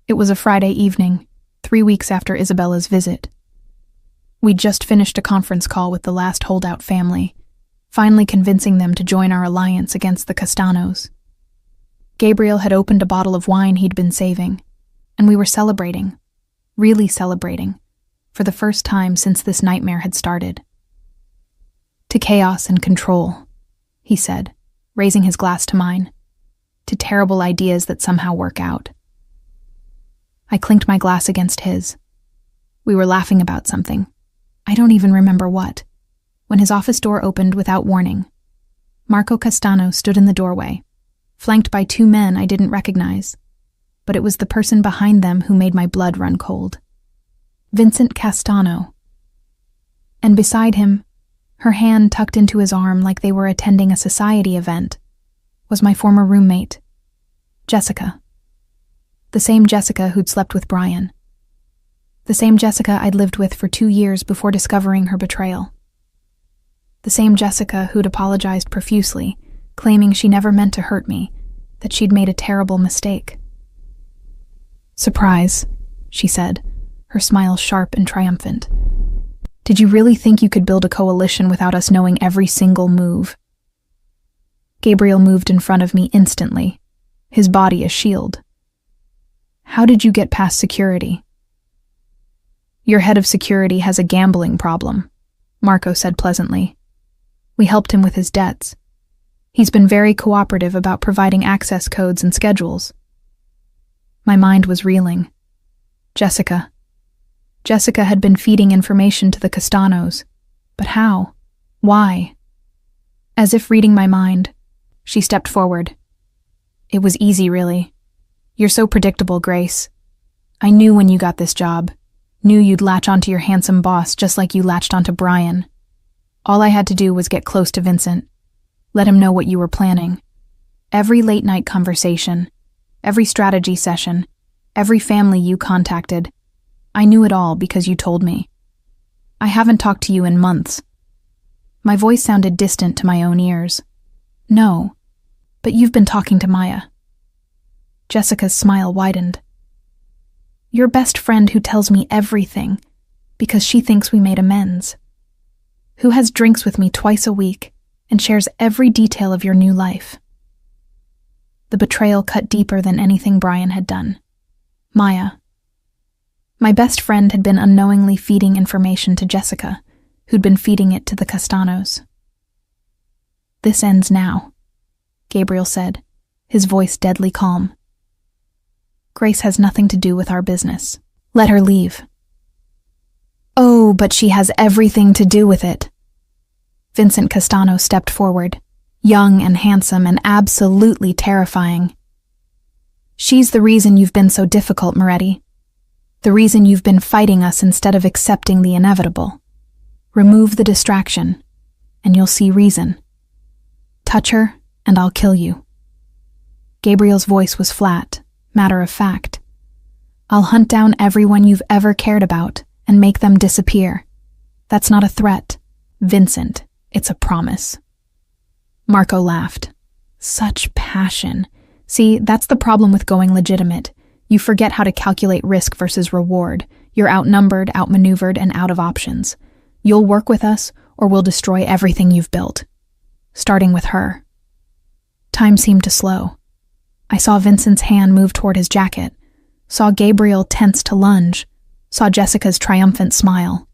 It was a Friday evening, 3 weeks after Isabella's visit. We'd just finished a conference call with the last holdout family, finally convincing them to join our alliance against the Castanos. Gabriel had opened a bottle of wine he'd been saving, and we were celebrating, really celebrating, for the first time since this nightmare had started. To chaos and control, he said, raising his glass to mine. To terrible ideas that somehow work out. I clinked my glass against his. We were laughing about something. I don't even remember what. When his office door opened without warning, Marco Castano stood in the doorway, flanked by 2 men I didn't recognize, but it was the person behind them who made my blood run cold. Vincent Castano. And beside him, her hand tucked into his arm like they were attending a society event, was my former roommate, Jessica. The same Jessica who'd slept with Brian. The same Jessica I'd lived with for 2 years before discovering her betrayal. The same Jessica who'd apologized profusely, claiming she never meant to hurt me, that she'd made a terrible mistake. "Surprise," she said, her smile sharp and triumphant. "Did you really think you could build a coalition without us knowing every single move?" Gabriel moved in front of me instantly, his body a shield. "How did you get past security?" "Your head of security has a gambling problem," Marco said pleasantly. "We helped him with his debts. He's been very cooperative about providing access codes and schedules." My mind was reeling. Jessica. Jessica had been feeding information to the Castanos. But how? Why? As if reading my mind, she stepped forward. "It was easy, really. You're so predictable, Grace. I knew when you got this job. Knew you'd latch onto your handsome boss just like you latched onto Brian. All I had to do was get close to Vincent. Let him know what you were planning. Every late-night conversation, every strategy session, every family you contacted. I knew it all because you told me. I haven't talked to you in months." My voice sounded distant to my own ears. "No, but you've been talking to Maya." Jessica's smile widened. "Your best friend who tells me everything because she thinks we made amends. Who has drinks with me twice a week and shares every detail of your new life." The betrayal cut deeper than anything Brian had done. Maya. My best friend had been unknowingly feeding information to Jessica, who'd been feeding it to the Castanos. "This ends now," Gabriel said, his voice deadly calm. "Grace has nothing to do with our business. Let her leave." "Oh, but she has everything to do with it." Vincent Castano stepped forward, young and handsome and absolutely terrifying. "She's the reason you've been so difficult, Moretti. The reason you've been fighting us instead of accepting the inevitable. Remove the distraction, and you'll see reason. Touch her, and I'll kill you." Gabriel's voice was flat, matter of fact. "I'll hunt down everyone you've ever cared about and make them disappear. That's not a threat, Vincent, it's a promise." Marco laughed. Such passion. See, that's the problem with going legitimate. You forget how to calculate risk versus reward. You're outnumbered, outmaneuvered, and out of options. You'll work with us, or we'll destroy everything you've built. Starting with her. Time seemed to slow. I saw Vincent's hand move toward his jacket, saw Gabriel tense to lunge, saw Jessica's triumphant smile.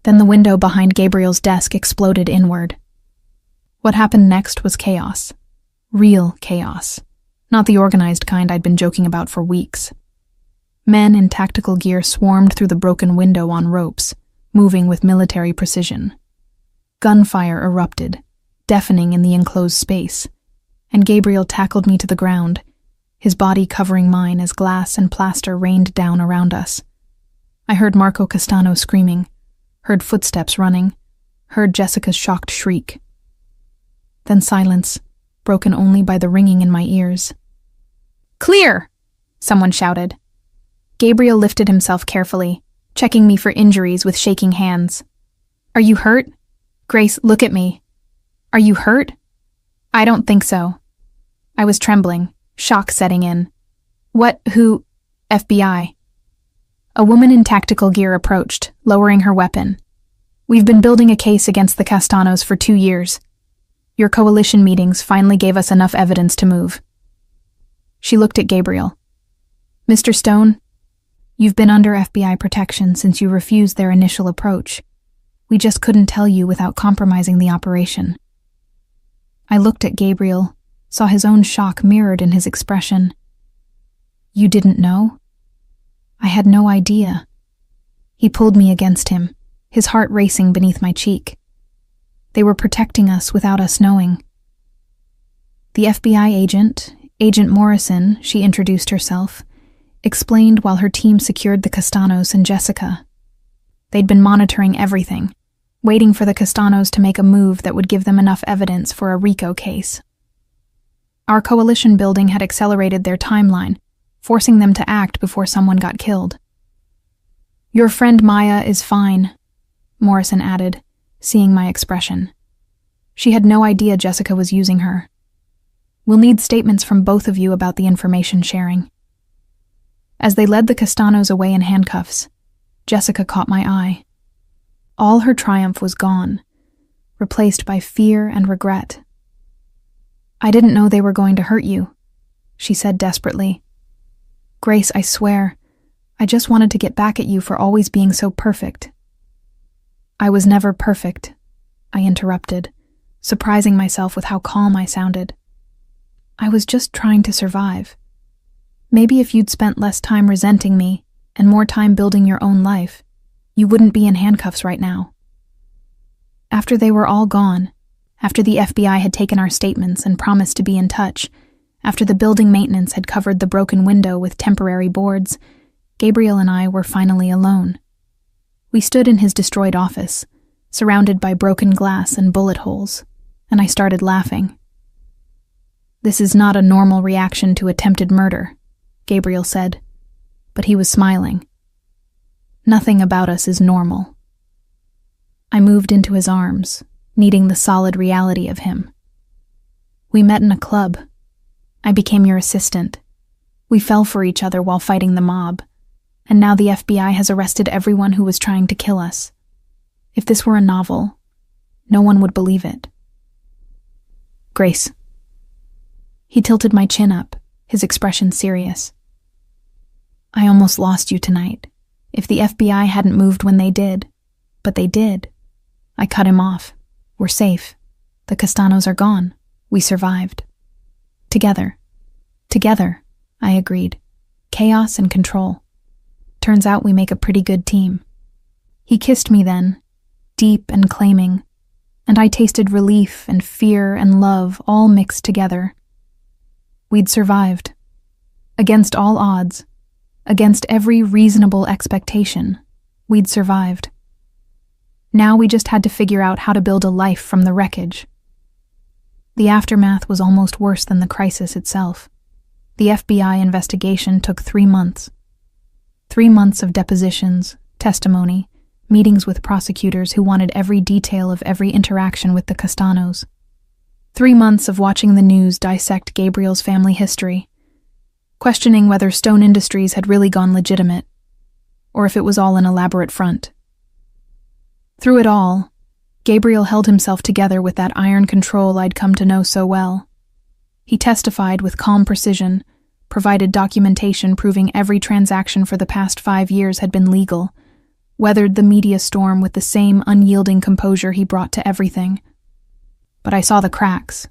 Then the window behind Gabriel's desk exploded inward. What happened next was chaos. Real chaos. Not the organized kind I'd been joking about for weeks. Men in tactical gear swarmed through the broken window on ropes, moving with military precision. Gunfire erupted, deafening in the enclosed space, and Gabriel tackled me to the ground, his body covering mine as glass and plaster rained down around us. I heard Marco Castano screaming, heard footsteps running, heard Jessica's shocked shriek. Then silence, broken only by the ringing in my ears. "Clear!" someone shouted. Gabriel lifted himself carefully, checking me for injuries with shaking hands. "Are you hurt? Grace, look at me. Are you hurt?" "I don't think so." I was trembling, shock setting in. "What, who?" "FBI." A woman in tactical gear approached, lowering her weapon. "We've been building a case against the Castanos for 2 years. Your coalition meetings finally gave us enough evidence to move." She looked at Gabriel. "Mr. Stone, you've been under FBI protection since you refused their initial approach. We just couldn't tell you without compromising the operation." I looked at Gabriel, saw his own shock mirrored in his expression. "You didn't know?" "I had no idea." He pulled me against him, his heart racing beneath my cheek. They were protecting us without us knowing. The FBI agent, Agent Morrison, she introduced herself, explained while her team secured the Castanos and Jessica. They'd been monitoring everything, waiting for the Castanos to make a move that would give them enough evidence for a RICO case. Our coalition building had accelerated their timeline, forcing them to act before someone got killed. "Your friend Maya is fine," Morrison added, seeing my expression. She had no idea Jessica was using her. "We'll need statements from both of you about the information sharing." As they led the Castanos away in handcuffs, Jessica caught my eye. All her triumph was gone, replaced by fear and regret. "I didn't know they were going to hurt you," she said desperately. "Grace, I swear, I just wanted to get back at you for always being so perfect." "I was never perfect," I interrupted, surprising myself with how calm I sounded. "I was just trying to survive. Maybe if you'd spent less time resenting me and more time building your own life, you wouldn't be in handcuffs right now." After they were all gone, after the FBI had taken our statements and promised to be in touch, after the building maintenance had covered the broken window with temporary boards, Gabriel and I were finally alone. We stood in his destroyed office, surrounded by broken glass and bullet holes, and I started laughing. "This is not a normal reaction to attempted murder," Gabriel said, but he was smiling. "Nothing about us is normal." I moved into his arms, needing the solid reality of him. "We met in a club. I became your assistant. We fell for each other while fighting the mob, and now the FBI has arrested everyone who was trying to kill us. If this were a novel, no one would believe it." "Grace." He tilted my chin up, his expression serious. "I almost lost you tonight, if the FBI hadn't moved when they did. But they did. I cut him off. We're safe. The Castanos are gone. We survived. Together." "Together," I agreed. "Chaos and control. Turns out we make a pretty good team." He kissed me then, deep and claiming, and I tasted relief and fear and love all mixed together. We'd survived. Against all odds, against every reasonable expectation, we'd survived. Now we just had to figure out how to build a life from the wreckage. The aftermath was almost worse than the crisis itself. The FBI investigation took 3 months. 3 months of depositions, testimony, meetings with prosecutors who wanted every detail of every interaction with the Castanos. 3 months of watching the news dissect Gabriel's family history, questioning whether Stone Industries had really gone legitimate, or if it was all an elaborate front. Through it all, Gabriel held himself together with that iron control I'd come to know so well. He testified with calm precision, provided documentation proving every transaction for the past 5 years had been legal, weathered the media storm with the same unyielding composure he brought to everything. But I saw the cracks,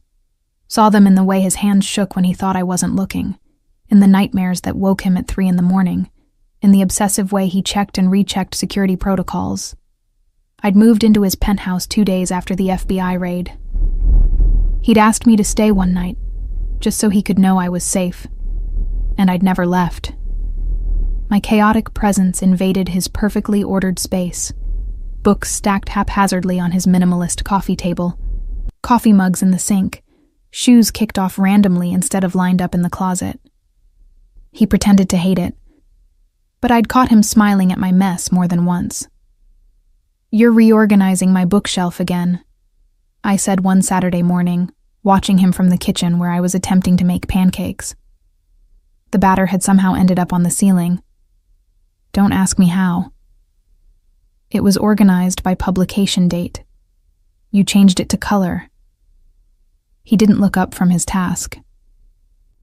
saw them in the way his hands shook when he thought I wasn't looking, in the nightmares that woke him at 3 in the morning, in the obsessive way he checked and rechecked security protocols. I'd moved into his penthouse 2 days after the FBI raid. He'd asked me to stay one night, just so he could know I was safe, and I'd never left. My chaotic presence invaded his perfectly ordered space, books stacked haphazardly on his minimalist coffee table, coffee mugs in the sink, shoes kicked off randomly instead of lined up in the closet. He pretended to hate it, but I'd caught him smiling at my mess more than once. "You're reorganizing my bookshelf again," I said one Saturday morning, watching him from the kitchen where I was attempting to make pancakes. The batter had somehow ended up on the ceiling. Don't ask me how. It was organized by publication date. You changed it to color. He didn't look up from his task.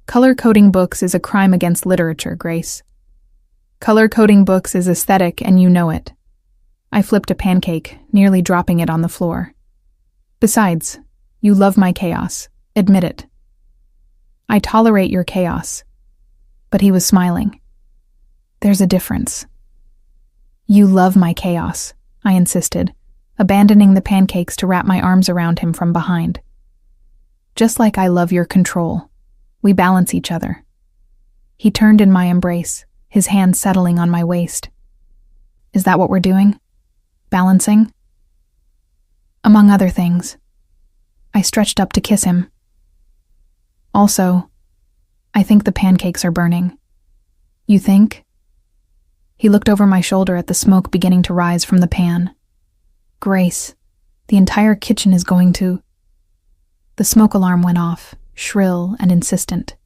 Color-coding books is a crime against literature, Grace. Color-coding books is aesthetic, and you know it. I flipped a pancake, nearly dropping it on the floor. Besides, you love my chaos. Admit it. I tolerate your chaos. But he was smiling. There's a difference. You love my chaos, I insisted, abandoning the pancakes to wrap my arms around him from behind. Just like I love your control. We balance each other. He turned in my embrace, his hand settling on my waist. Is that what we're doing? Balancing? Among other things. I stretched up to kiss him. Also, I think the pancakes are burning. You think? He looked over my shoulder at the smoke beginning to rise from the pan. Grace, the entire kitchen is going to... The smoke alarm went off, shrill and insistent.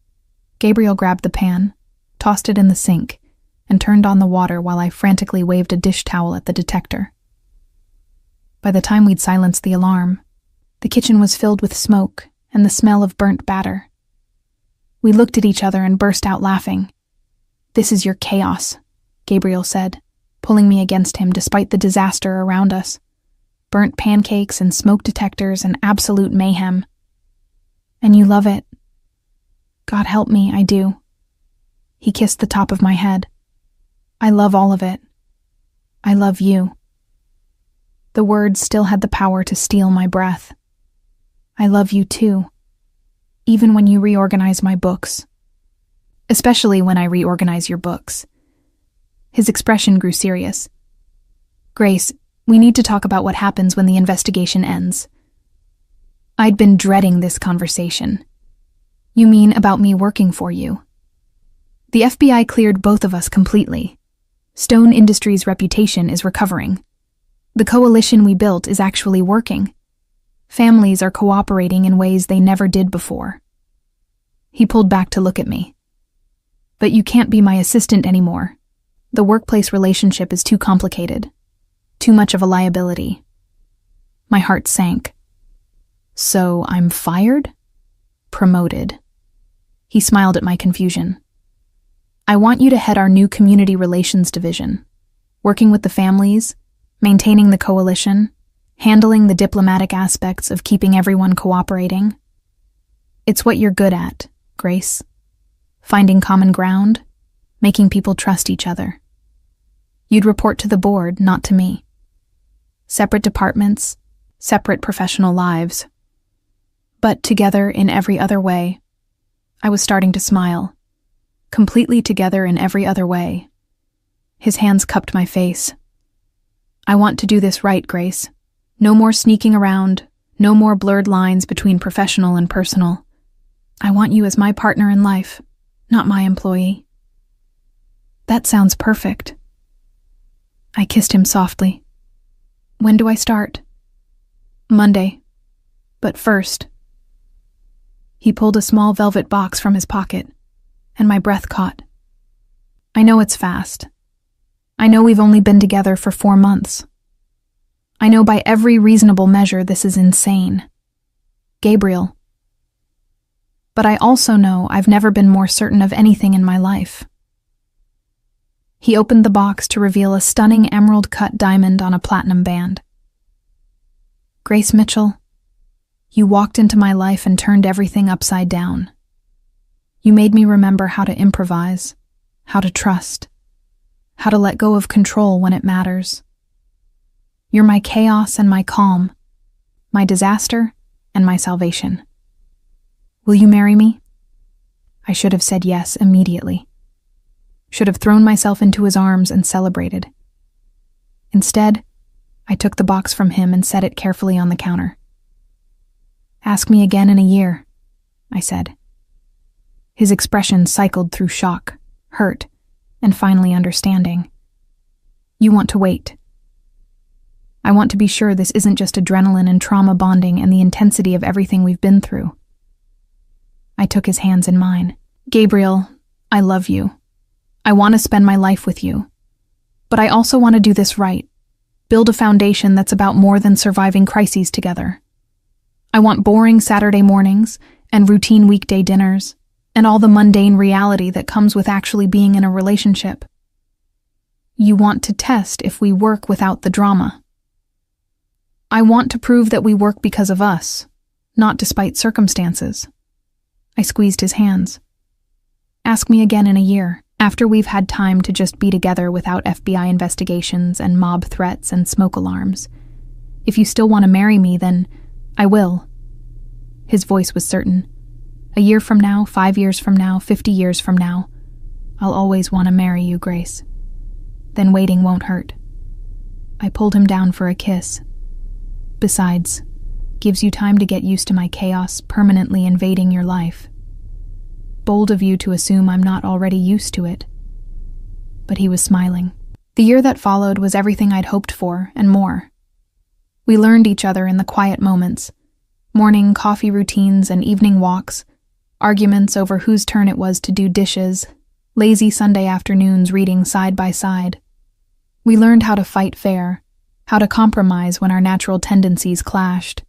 Gabriel grabbed the pan, tossed it in the sink, and turned on the water while I frantically waved a dish towel at the detector. By the time we'd silenced the alarm, the kitchen was filled with smoke and the smell of burnt batter. We looked at each other and burst out laughing. "This is your chaos," Gabriel said, pulling me against him despite the disaster around us. Burnt pancakes and smoke detectors and absolute mayhem. And you love it. God help me, I do. He kissed the top of my head. I love all of it. I love you. The words still had the power to steal my breath. I love you too. Even when you reorganize my books. Especially when I reorganize your books. His expression grew serious. Grace, we need to talk about what happens when the investigation ends. I'd been dreading this conversation. You mean about me working for you? The FBI cleared both of us completely. Stone Industries' reputation is recovering. The coalition we built is actually working. Families are cooperating in ways they never did before. He pulled back to look at me. But you can't be my assistant anymore. The workplace relationship is too complicated. Too much of a liability. My heart sank. So I'm fired? Promoted. He smiled at my confusion. I want you to head our new community relations division, working with the families, maintaining the coalition, handling the diplomatic aspects of keeping everyone cooperating. It's what you're good at, Grace. Finding common ground, making people trust each other. You'd report to the board, not to me. Separate departments, separate professional lives. But together in every other way. I was starting to smile. Completely together in every other way. His hands cupped my face. I want to do this right, Grace. No more sneaking around, no more blurred lines between professional and personal. I want you as my partner in life, not my employee. That sounds perfect. I kissed him softly. When do I start? Monday. But first... He pulled a small velvet box from his pocket, and my breath caught. I know it's fast. I know we've only been together for 4 months. I know by every reasonable measure this is insane. Gabriel. But I also know I've never been more certain of anything in my life. He opened the box to reveal a stunning emerald-cut diamond on a platinum band. Grace Mitchell, you walked into my life and turned everything upside down. You made me remember how to improvise, how to trust, how to let go of control when it matters. You're my chaos and my calm, my disaster and my salvation. Will you marry me? I should have said yes immediately. Should have thrown myself into his arms and celebrated. Instead, I took the box from him and set it carefully on the counter. Ask me again in a year, I said. His expression cycled through shock, hurt, and finally understanding. You want to wait. I want to be sure this isn't just adrenaline and trauma bonding and the intensity of everything we've been through. I took his hands in mine. Gabriel, I love you. I want to spend my life with you. But I also want to do this right. Build a foundation that's about more than surviving crises together. I want boring Saturday mornings and routine weekday dinners and all the mundane reality that comes with actually being in a relationship. You want to test if we work without the drama. I want to prove that we work because of us, not despite circumstances. I squeezed his hands. Ask me again in a year, after we've had time to just be together without FBI investigations and mob threats and smoke alarms. If you still want to marry me, then I will. His voice was certain. A year from now, 5 years from now, 50 years from now, I'll always want to marry you, Grace. Then waiting won't hurt. I pulled him down for a kiss. Besides, gives you time to get used to my chaos permanently invading your life. Bold of you to assume I'm not already used to it. But he was smiling. The year that followed was everything I'd hoped for and more. We learned each other in the quiet moments, morning coffee routines and evening walks, arguments over whose turn it was to do dishes, lazy Sunday afternoons reading side by side. We learned how to fight fair, how to compromise when our natural tendencies clashed,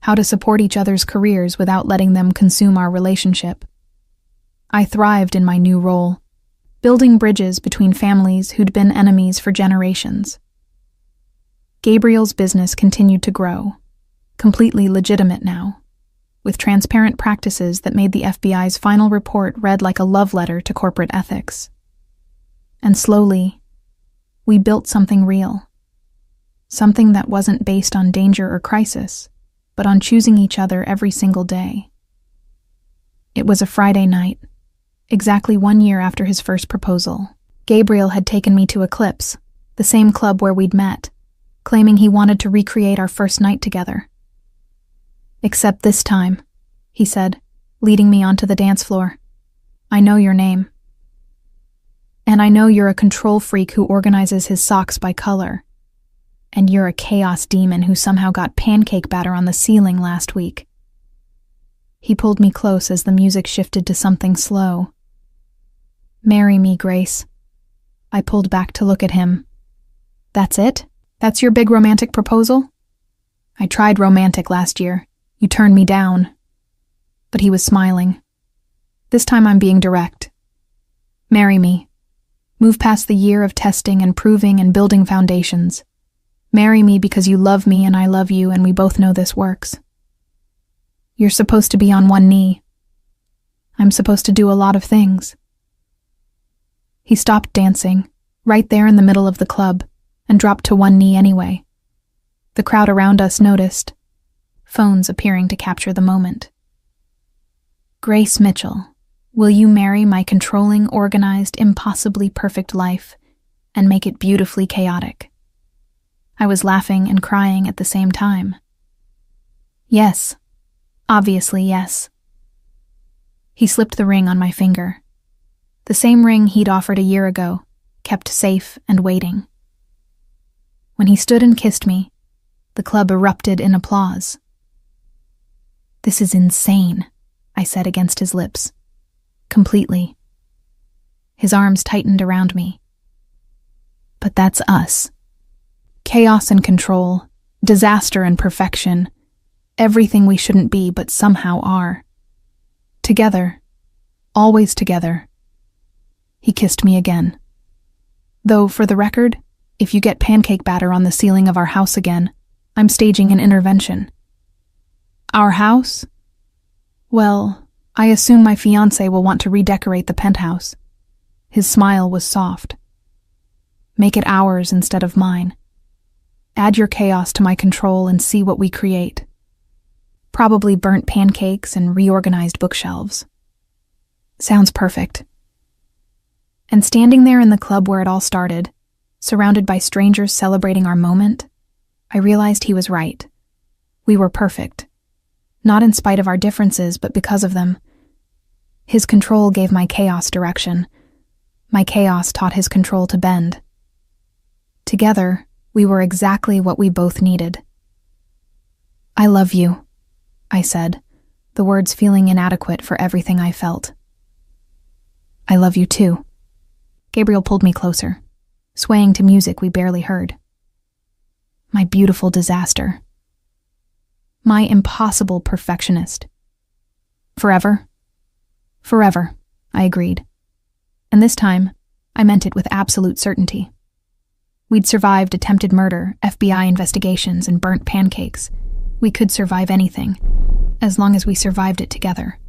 how to support each other's careers without letting them consume our relationship. I thrived in my new role, building bridges between families who'd been enemies for generations. Gabriel's business continued to grow, completely legitimate now, with transparent practices that made the FBI's final report read like a love letter to corporate ethics. And slowly, we built something real. Something that wasn't based on danger or crisis, but on choosing each other every single day. It was a Friday night, exactly 1 year after his first proposal. Gabriel had taken me to Eclipse, the same club where we'd met, claiming he wanted to recreate our first night together. Except this time, he said, leading me onto the dance floor. I know your name. And I know you're a control freak who organizes his socks by color. And you're a chaos demon who somehow got pancake batter on the ceiling last week. He pulled me close as the music shifted to something slow. Marry me, Grace. I pulled back to look at him. That's it? That's your big romantic proposal? I tried romantic last year. You turned me down. But he was smiling. This time I'm being direct. Marry me. Move past the year of testing and proving and building foundations. Marry me because you love me and I love you and we both know this works. You're supposed to be on one knee. I'm supposed to do a lot of things. He stopped dancing, right there in the middle of the club, and dropped to one knee anyway. The crowd around us noticed, phones appearing to capture the moment. Grace Mitchell, will you marry my controlling, organized, impossibly perfect life and make it beautifully chaotic? I was laughing and crying at the same time. Yes. Obviously, yes. He slipped the ring on my finger. The same ring he'd offered a year ago, kept safe and waiting. When he stood and kissed me, the club erupted in applause. This is insane, I said against his lips. Completely. His arms tightened around me. But that's us. Chaos and control, disaster and perfection, everything we shouldn't be but somehow are. Together, always together. He kissed me again. Though, for the record, if you get pancake batter on the ceiling of our house again, I'm staging an intervention. Our house? Well, I assume my fiancé will want to redecorate the penthouse. His smile was soft. Make it ours instead of mine. Add your chaos to my control and see what we create. Probably burnt pancakes and reorganized bookshelves. Sounds perfect. And standing there in the club where it all started, surrounded by strangers celebrating our moment, I realized he was right. We were perfect. Not in spite of our differences, but because of them. His control gave my chaos direction. My chaos taught his control to bend. Together, we were exactly what we both needed. I love you, I said, the words feeling inadequate for everything I felt. I love you too. Gabriel pulled me closer, swaying to music we barely heard. My beautiful disaster. My impossible perfectionist. Forever? Forever, I agreed. And this time, I meant it with absolute certainty. We'd survived attempted murder, FBI investigations, and burnt pancakes. We could survive anything, as long as we survived it together.